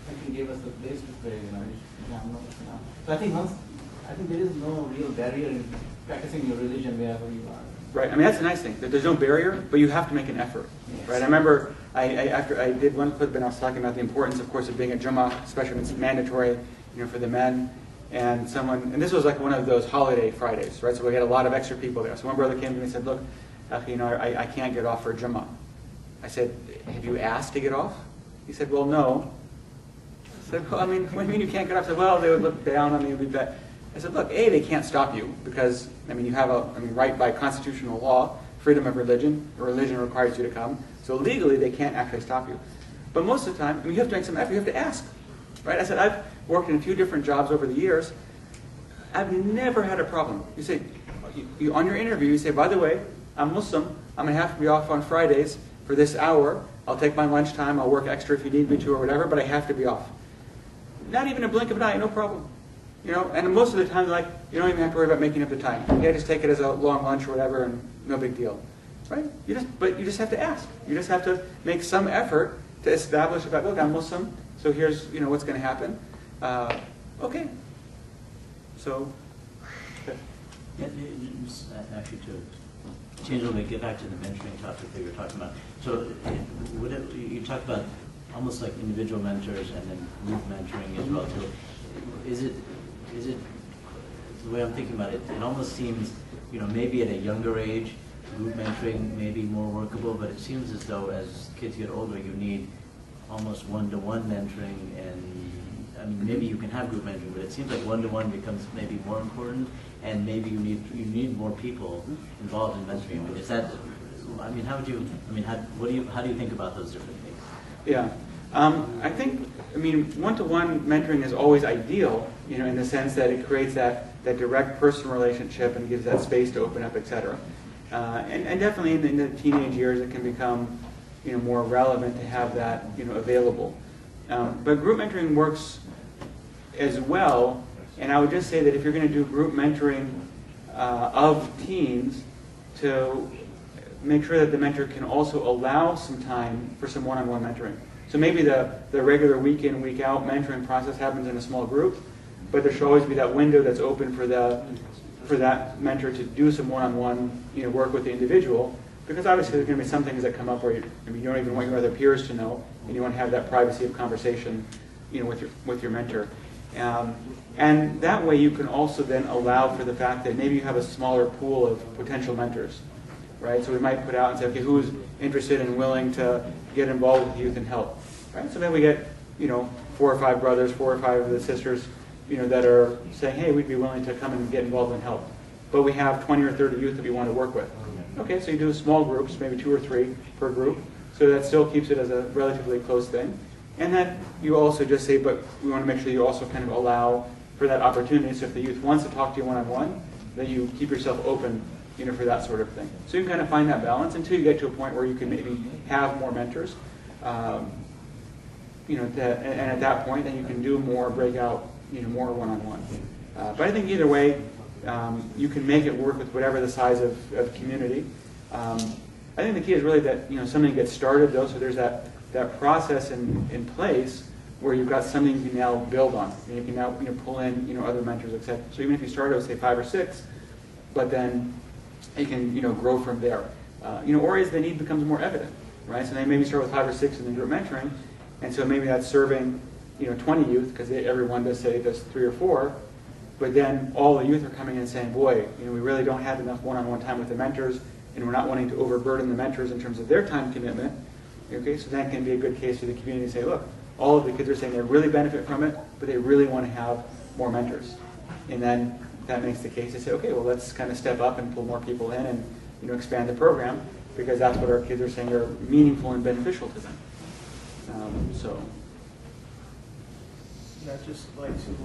actually gave us a place to pray. You know, so I think there is no real barrier in practicing your religion wherever you are. Right, I mean, that's the nice thing, that there's no barrier, but you have to make an effort. Yes. Right, I remember after I did one clip and I was talking about the importance, of course, of being a Jummah, especially when it's mandatory, you know, for the men. And this was like one of those holiday Fridays, right? So we had a lot of extra people there. So one brother came to me and said, look, you know, I can't get off for Jummah. I said, have you asked to get off? He said, well, no. I said, well, I mean, what do you mean you can't get off? I said, well, they would look down on me, would be bad. I said, look, they can't stop you because, I mean, you have right by constitutional law, freedom of religion. The religion requires you to come. So legally, they can't actually stop you. But most of the time, I mean, you have to make some effort. You have to ask, right? I said, I've worked in a few different jobs over the years. I've never had a problem. You say, on your interview, you say, by the way, I'm Muslim. I'm going to have to be off on Fridays for this hour. I'll take my lunchtime. I'll work extra if you need me to or whatever, but I have to be off. Not even a blink of an eye, no problem. You know, and most of the time, like, you don't even have to worry about making up the time. Yeah, just take it as a long lunch or whatever, and no big deal, right? But you just have to ask. You just have to make some effort to establish about, look, I'm Muslim, so here's, you know, what's going to happen. Okay. So. Yeah, just actually to change a little bit, get back to the mentoring topic that you were talking about. So, you talked about almost like individual mentors and then group mentoring as well too. Is it the way I'm thinking about it? It almost seems, you know, maybe at a younger age, group mentoring may be more workable, but it seems as though as kids get older, you need almost one-to-one mentoring, and I mean, maybe you can have group mentoring, but it seems like one-to-one becomes maybe more important, and maybe you need more people involved in mentoring. I mean, is that? I mean, how do you think about those different things? Yeah. I think, I mean, one-to-one mentoring is always ideal, you know, in the sense that it creates that direct personal relationship and gives that space to open up, etc. And definitely in the teenage years, it can become, you know, more relevant to have that, you know, available. But group mentoring works as well, and I would just say that if you're going to do group mentoring of teens, to make sure that the mentor can also allow some time for some one-on-one mentoring. So maybe the regular week in, week out mentoring process happens in a small group, but there should always be that window that's open for that mentor to do some one-on-one, you know, work with the individual. Because obviously there's going to be some things that come up where you don't even want your other peers to know, and you want to have that privacy of conversation, with your mentor. And that way you can also then allow for the fact that maybe you have a smaller pool of potential mentors, right? So we might put out and say, okay, who's interested and willing to get involved with youth and help, right? So then we get, 4 or 5 brothers, 4 or 5 of the sisters, that are saying, hey, we'd be willing to come and get involved and help. But we have 20 or 30 youth that we want to work with. Okay, so you do small groups, maybe 2 or 3 per group, so that still keeps it as a relatively close thing. And then you also just say, but we want to make sure you also kind of allow for that opportunity. So if the youth wants to talk to you one-on-one, then you keep yourself open, for that sort of thing. So you can kind of find that balance until you get to a point where you can maybe have more mentors. And at that point, then you can do more breakout, more one-on-one. But I think either way, you can make it work with whatever the size of community. I think the key is really that something gets started though, so there's that process in place where you've got something you can now build on. And you can now pull in other mentors, etc. So even if you start with say 5 or 6, but then you can grow from there. Or as the need becomes more evident, right? So then maybe start with 5 or 6 and then group mentoring, and so maybe that's serving 20 youth because everyone does 3 or 4. But then all the youth are coming in and saying, boy, we really don't have enough one-on-one time with the mentors, and we're not wanting to overburden the mentors in terms of their time commitment. Okay, so that can be a good case for the community to say, look, all of the kids are saying they really benefit from it, but they really want to have more mentors. And then that makes the case to say, okay, well, let's kind of step up and pull more people in and expand the program, because that's what our kids are saying are meaningful and beneficial to them. I'd just like to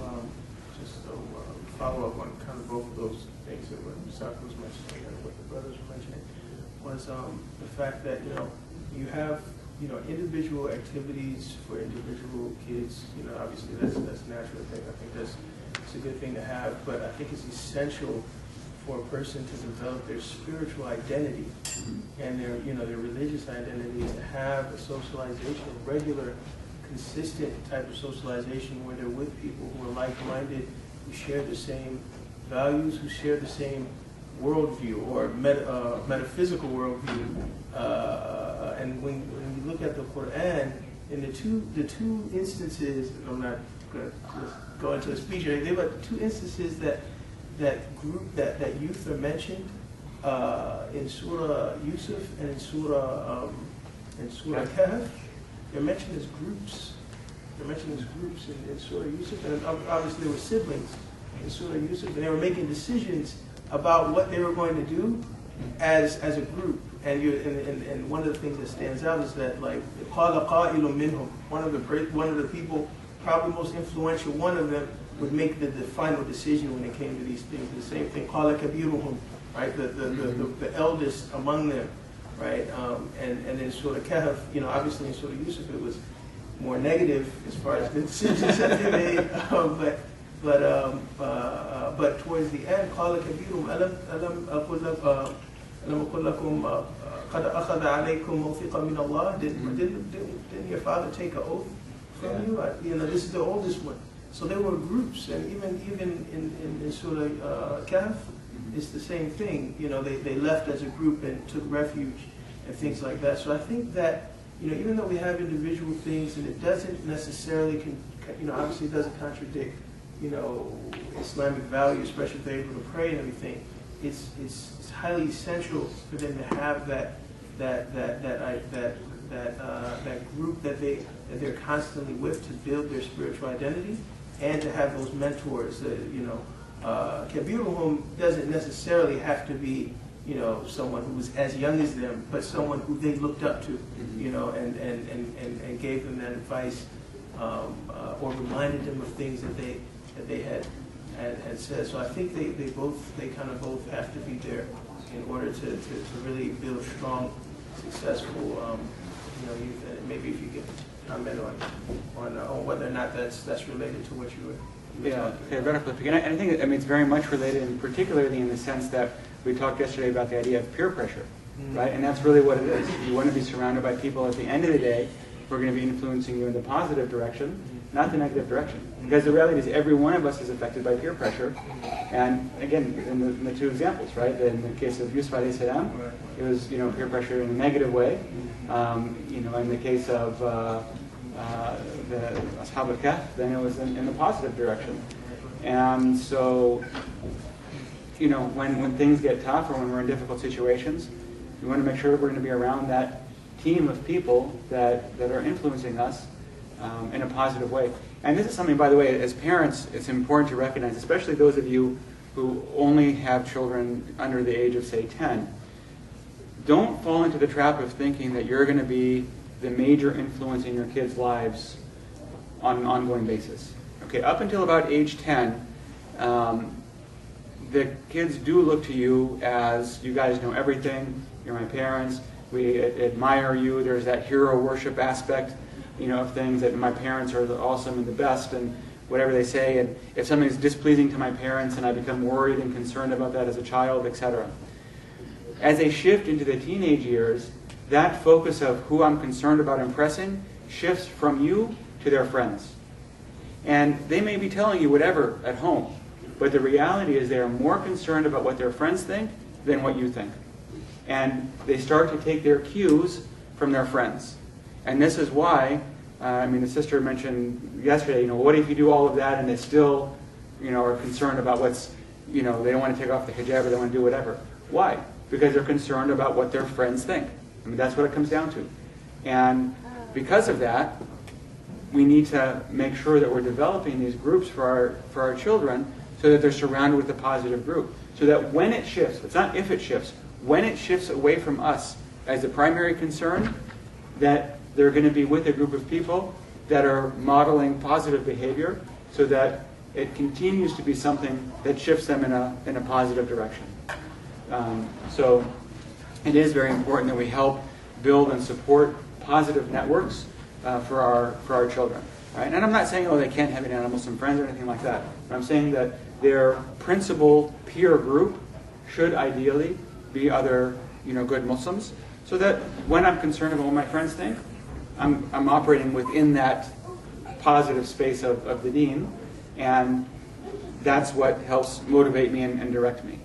follow up on kind of both of those things that what Saka was mentioning and what the brothers were mentioning, was the fact that you have individual activities for individual kids. Obviously that's a natural thing. I think it's a good thing to have, but I think it's essential for a person to develop their spiritual identity and their religious identity, to have a socialization, a regular, consistent type of socialization where they're with people who are like-minded, who share the same values, who share the same worldview or metaphysical worldview. And when you look at the Quran, in the two instances, and I'm not going to go into a speech or anything, but 2 instances that youth are mentioned in Surah Yusuf and in Surah Kahf. They're mentioned as groups. They're mentioned as groups in Surah Yusuf, and obviously they were siblings in Surah Yusuf, and they were making decisions about what they were going to do as a group. And one of the things that stands out is that, like, قَالَ قَائِلٌ مِّنْهُمْ, one of the people, probably most influential, one of them would make the final decision when it came to these things. The same thing, قَالَ كَبِيرُهُمْ, right? The eldest among them, right? And in Surah Kahf, obviously in Surah Yusuf it was more negative as far as the decisions that they made, but towards the end, قَالَ كَبِيرُهُمْ أَلَمْ أَقُلْ لَكُمْ قَدْ أَخَذَ عَلَيْكُمْ مَوْثِقًا مِّنَ اللَّهِ, didn't your father take an oath from you? This is the oldest one. So there were groups, and even in Surah Kahf, it's the same thing. They left as a group and took refuge and things like that. So I think that even though we have individual things, and it doesn't necessarily, obviously it doesn't contradict Islamic values, especially if they're able to pray and everything. It's highly essential for them to have that group that they're constantly with to build their spiritual identity, and to have those mentors. Kabiruhum doesn't necessarily have to be someone who was as young as them, but someone who they looked up to, and gave them that advice, or reminded them of things that they had said. So I think they kind of both have to be there in order to really build strong, successful youth. And maybe if you could comment on whether or not that's related to what you were talking about. Okay, and I think it's very much related, and particularly in the sense that we talked yesterday about the idea of peer pressure, right? And that's really what it is. You want to be surrounded by people at the end of the day who are going to be influencing you in the positive direction, not the negative direction. Because the reality is every one of us is affected by peer pressure. And again, in the two examples, right? In the case of Yusuf alayhi salam, it was peer pressure in a negative way. In the case of the Ashab al-Kahf, then it was in the positive direction. And so, when things get tough or when we're in difficult situations, we want to make sure we're going to be around that team of people that are influencing us in a positive way. And this is something, by the way, as parents, it's important to recognize, especially those of you who only have children under the age of, say, 10. Don't fall into the trap of thinking that you're going to be the major influence in your kids' lives on an ongoing basis. Okay, up until about age 10, the kids do look to you as, you guys know everything, you're my parents, we admire you, there's that hero worship aspect of things, that my parents are awesome and the best and whatever they say, and if something's displeasing to my parents and I become worried and concerned about that as a child, etc. As they shift into the teenage years, that focus of who I'm concerned about impressing shifts from you to their friends. And they may be telling you whatever at home, but the reality is they are more concerned about what their friends think than what you think. And they start to take their cues from their friends. And this is why, the sister mentioned yesterday, what if you do all of that and they still, are concerned about what's, they don't want to take off the hijab or they want to do whatever. Why? Because they're concerned about what their friends think. That's what it comes down to. And because of that, we need to make sure that we're developing these groups for our children so that they're surrounded with a positive group. So that when it shifts, it's not if it shifts, when it shifts away from us as the primary concern, that they're going to be with a group of people that are modeling positive behavior so that it continues to be something that shifts them in a positive direction. So it is very important that we help build and support positive networks for our children. Right? And I'm not saying, they can't have any non-Muslim friends or anything like that. But I'm saying that their principal peer group should ideally be other good Muslims, so that when I'm concerned about what my friends think, I'm operating within that positive space of the deen, and that's what helps motivate me and direct me.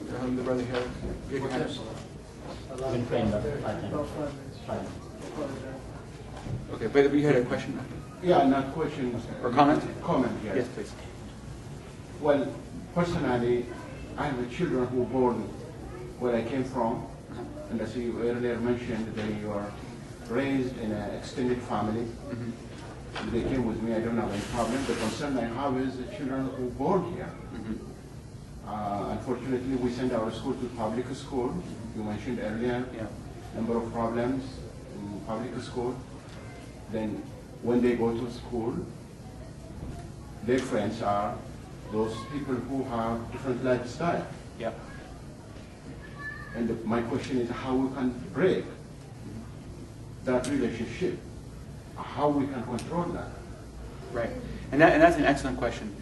The brother here. You've been trained up 5 times. 5 minutes. Okay, but you had a question? Yeah, not question. Or comment? Comment, yes. Yes, please. Well, personally, I have children who were born where I came from, and as you earlier mentioned, they were raised in an extended family. Mm-hmm. They came with me, I don't have any problem. The concern I have is the children who were born here. Mm-hmm. Unfortunately, we send our school to public school. You mentioned earlier, number of problems in public school. Then when they go to school, their friends are those people who have different lifestyle. Yeah. And my question is how we can break that relationship, how we can control that. Right, and that's an excellent question.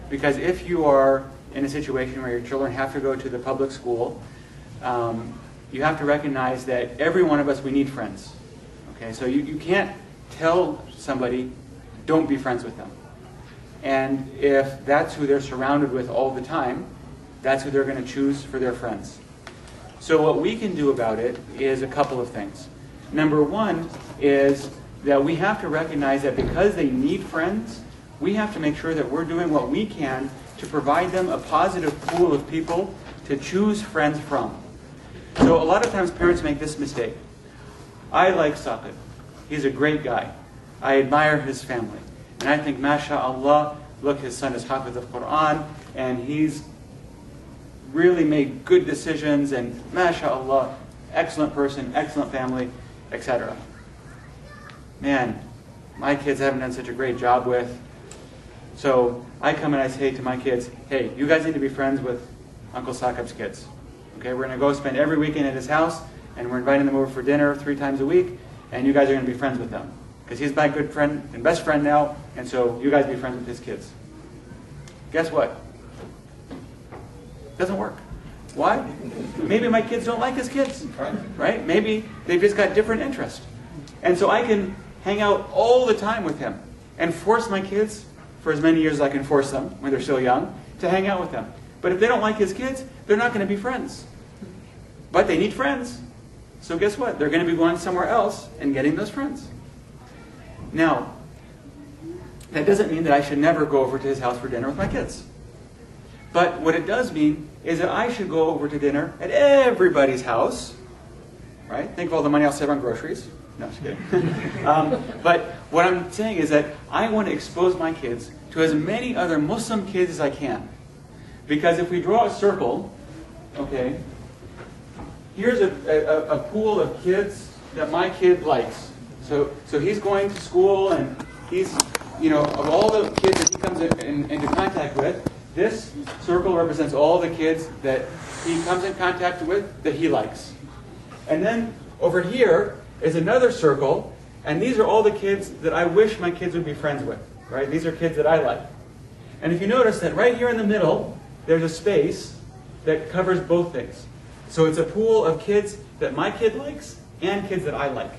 Because if you are in a situation where your children have to go to the public school, you have to recognize that every one of us, we need friends. Okay, so you can't tell somebody, don't be friends with them. And if that's who they're surrounded with all the time, that's who they're going to choose for their friends. So what we can do about it is a couple of things. Number one is that we have to recognize that because they need friends, we have to make sure that we're doing what we can to provide them a positive pool of people to choose friends from. So a lot of times parents make this mistake. I like Saqib. He's a great guy. I admire his family. And I think, MashaAllah, look, his son is Hafiz of Quran, and he's really made good decisions, and MashaAllah, excellent person, excellent family, etc. Man, my kids haven't done such a great job with. So I come and I say to my kids, hey, you guys need to be friends with Uncle Saqib's kids. Okay, we're going to go spend every weekend at his house, and we're inviting them over for dinner 3 times a week, and you guys are going to be friends with them. Because he's my good friend and best friend now, and so you guys be friends with his kids. Guess what? Doesn't work. Why? Maybe my kids don't like his kids, right? Maybe they've just got different interests. And so I can hang out all the time with him and force my kids, for as many years as I can force them when they're still young, to hang out with him. But if they don't like his kids, they're not going to be friends. But they need friends. So guess what? They're going to be going somewhere else and getting those friends. Now, that doesn't mean that I should never go over to his house for dinner with my kids. But what it does mean is that I should go over to dinner at everybody's house, right? Think of all the money I'll save on groceries. No, just kidding. But what I'm saying is that I want to expose my kids to as many other Muslim kids as I can. Because if we draw a circle, okay, here's a pool of kids that my kid likes. So he's going to school and he's, of all the kids that he comes into contact with, this circle represents all the kids that he comes in contact with that he likes. And then over here is another circle, and these are all the kids that I wish my kids would be friends with, right? These are kids that I like. And if you notice that right here in the middle, there's a space that covers both things. So it's a pool of kids that my kid likes and kids that I like.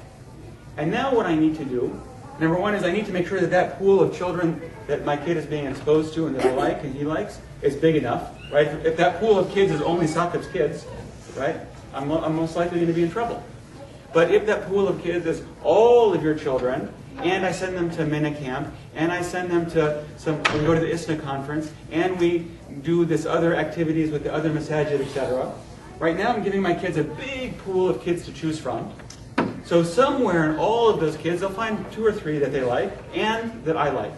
And now what I need to do, number one, is I need to make sure that that pool of children that my kid is being exposed to and that I like and he likes is big enough, right? If that pool of kids is only Saqib's kids, right, I'm most likely going to be in trouble. But if that pool of kids is all of your children, and I send them to Mina camp, and I send them to we go to the ISNA conference, and we do this other activities with the other masajid, etc. Right now I'm giving my kids a big pool of kids to choose from. So somewhere in all of those kids, they'll find 2 or 3 that they like, and that I like.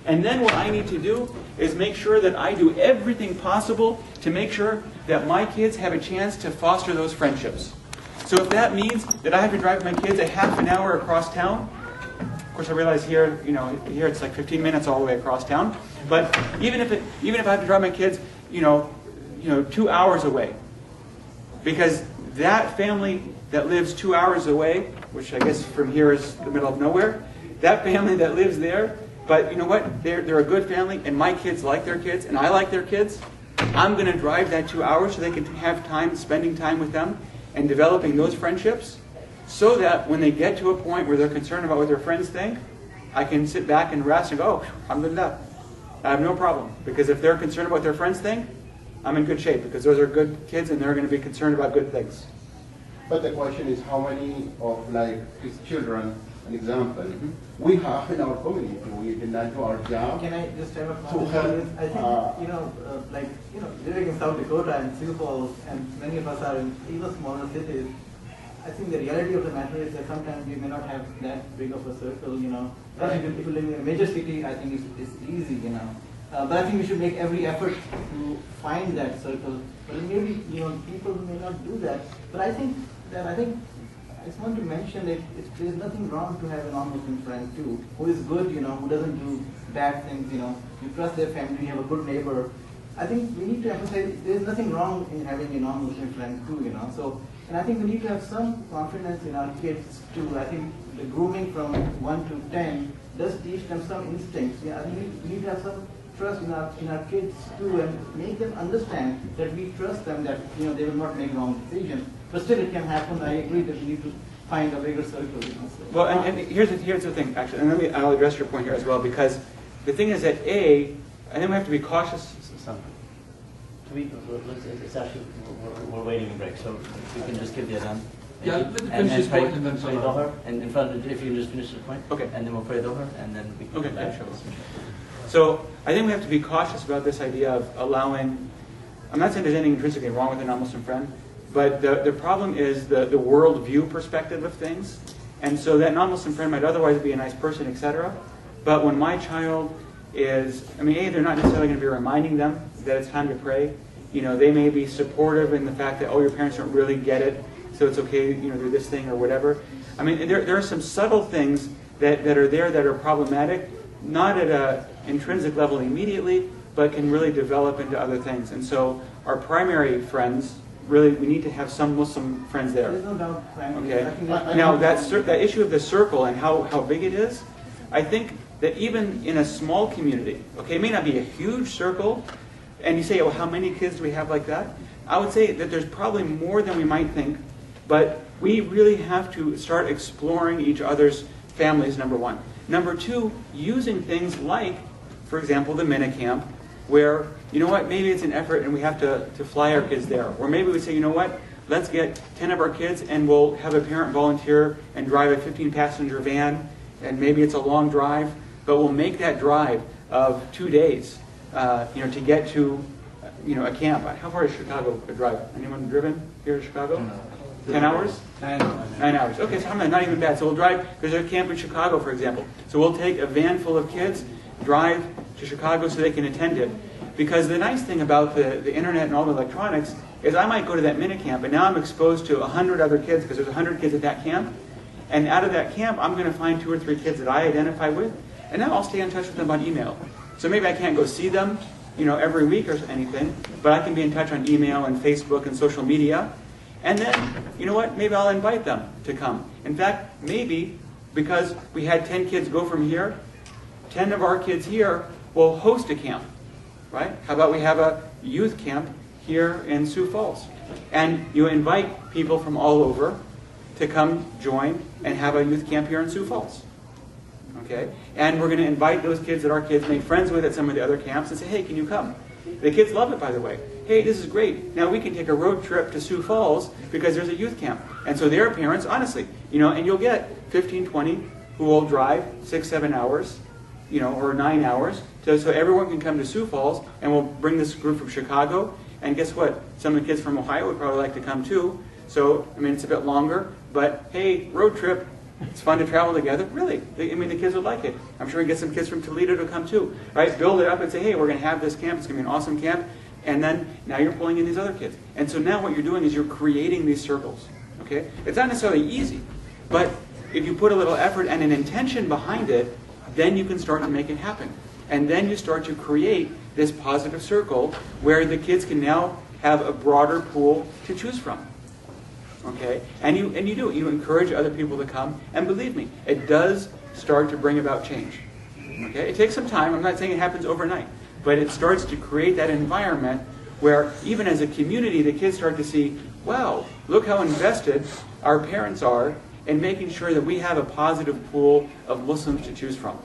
And then what I need to do is make sure that I do everything possible to make sure that my kids have a chance to foster those friendships. So if that means that I have to drive my kids a half an hour across town, of course I realize here, here it's like 15 minutes all the way across town, but even if I have to drive my kids, 2 hours away, because that family that lives 2 hours away, which I guess from here is the middle of nowhere, that family that lives there, but you know what? They're a good family, and my kids like their kids, and I like their kids. I'm going to drive that 2 hours so they can have time spending time with them and developing those friendships, so that when they get to a point where they're concerned about what their friends think, I can sit back and rest and go, oh, alhamdulillah, I have no problem. Because if they're concerned about what their friends think, I'm in good shape, because those are good kids and they're going to be concerned about good things. But the question is, how many of his children, an example, we have in our community? We did not do our job. Can I just have a To comment? help, I think, living in South Dakota and Sioux Falls, and many of us are in even smaller cities, I think the reality of the matter is that sometimes we may not have that big of a circle, Right. If you live in a major city, I think it's easy, But I think we should make every effort to find that circle. But maybe, people may not do that. But I think I just want to mention that there's nothing wrong to have a non-Muslim friend too, who is good, who doesn't do bad things, you trust their family, you have a good neighbor. I think we need to emphasize there's nothing wrong in having a non-Muslim friend too, So, and I think we need to have some confidence in our kids too. I think the grooming from 1 to 10 does teach them some instincts. I think we need to have some trust in our kids too, and make them understand that we trust them, that they will not make wrong decisions. But still, it can happen. I agree that we need to find a bigger circle. So. Well, and here's the thing, actually, and I'll address your point here as well, because the thing is that I think we have to be cautious. It's actually, we're waiting a break, so if you can just give the adhan. Yeah, let me finish this point and then pray Dohar, and in front of, if you can just finish the point. Okay. And then we'll pray Dohar, and then we can Okay, come back. yeah, sure. So I think we have to be cautious about this idea of allowing, I'm not saying there's anything intrinsically wrong with a non-Muslim friend, but the problem is the worldview perspective of things. And so that non-Muslim friend might otherwise be a nice person, etc. But when my child is, they're not necessarily going to be reminding them that it's time to pray. They may be supportive in the fact that, your parents don't really get it, so it's okay, do this thing or whatever. There are some subtle things that are there that are problematic, not at an intrinsic level immediately, but can really develop into other things. And so our primary friends, really, we need to have some Muslim friends there. There's no doubt, frankly. Okay. Now that issue of the circle and how big it is, I think that even in a small community, it may not be a huge circle, and you say, how many kids do we have like that? I would say that there's probably more than we might think, but we really have to start exploring each other's families, number one. Number two, using things like, for example, the Minicamp, where, you know what, maybe it's an effort and we have to fly our kids there. Or maybe we say, you know what, let's get 10 of our kids and we'll have a parent volunteer and drive a 15-passenger van, and maybe it's a long drive, but we'll make that drive of 2 days, to get to, a camp. How far is Chicago a drive? Anyone driven here to Chicago? 10 hours? 9 hours. Okay, so not even bad. So we'll drive, there's a camp in Chicago, for example. So we'll take a van full of kids, drive to Chicago so they can attend it. Because the nice thing about the internet and all the electronics is I might go to that Minicamp, and now I'm exposed to 100 other kids, because there's 100 kids at that camp. And out of that camp, I'm going to find 2 or 3 kids that I identify with, and now I'll stay in touch with them on email. So maybe I can't go see them, every week or anything, but I can be in touch on email and Facebook and social media. And then, you know what, maybe I'll invite them to come. In fact, maybe because we had 10 kids go from here, 10 of our kids here will host a camp, right? How about we have a youth camp here in Sioux Falls? And you invite people from all over to come join and have a youth camp here in Sioux Falls. Okay? And we're going to invite those kids that our kids make friends with at some of the other camps and say, hey, can you come? The kids love it, by the way. Hey, this is great. Now we can take a road trip to Sioux Falls because there's a youth camp. And so their parents, honestly, and you'll get 15, 20 who will drive 6, 7 hours, or 9 hours, so everyone can come to Sioux Falls, and we'll bring this group from Chicago. And guess what? Some of the kids from Ohio would probably like to come too. So, it's a bit longer, but hey, road trip. It's fun to travel together. Really, the kids would like it. I'm sure we can get some kids from Toledo to come too, right? Build it up and say, hey, we're going to have this camp. It's going to be an awesome camp. And then now you're pulling in these other kids. And so now what you're doing is you're creating these circles, okay? It's not necessarily easy, but if you put a little effort and an intention behind it, then you can start to make it happen. And then you start to create this positive circle where the kids can now have a broader pool to choose from. Okay, and you encourage other people to come, and believe me, it does start to bring about change. Okay, it takes some time. I'm not saying it happens overnight, but it starts to create that environment where even as a community, the kids start to see, wow, look how invested our parents are in making sure that we have a positive pool of Muslims to choose from.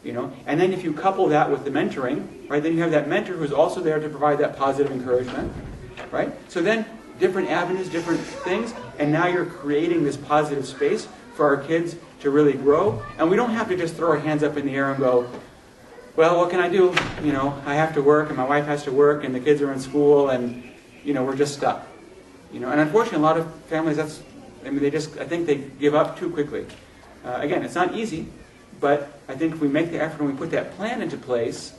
And then if you couple that with the mentoring, right, then you have that mentor who's also there to provide that positive encouragement, right? So then different avenues, different things, and now you're creating this positive space for our kids to really grow. And we don't have to just throw our hands up in the air and go, well, what can I do? I have to work, and my wife has to work, and the kids are in school, and, we're just stuck. And unfortunately, a lot of families, I think they give up too quickly. Again, it's not easy, but I think if we make the effort and we put that plan into place,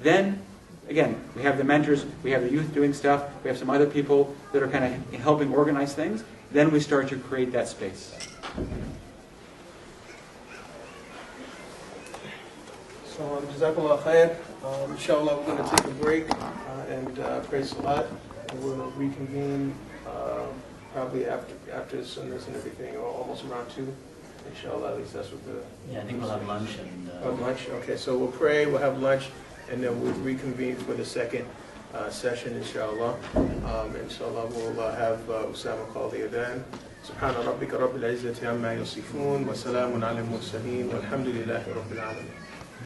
then again, we have the mentors, we have the youth doing stuff, we have some other people that are kind of helping organize things, then we start to create that space. So, Jazakallah khair. Inshallah, we're going to take a break and pray Salat. We'll reconvene probably after the sunnahs and everything, or almost around 2. Inshallah, at least that's what the... Yeah, I think we'll have lunch. Lunch, okay. So we'll pray, we'll have lunch, and then we'll reconvene for the second session, inshallah. Inshallah, we'll have Usama call the adhan. سبحان ربك رب العزة عما يصفون وسلام على المرسلين والحمد لله رب العالمين.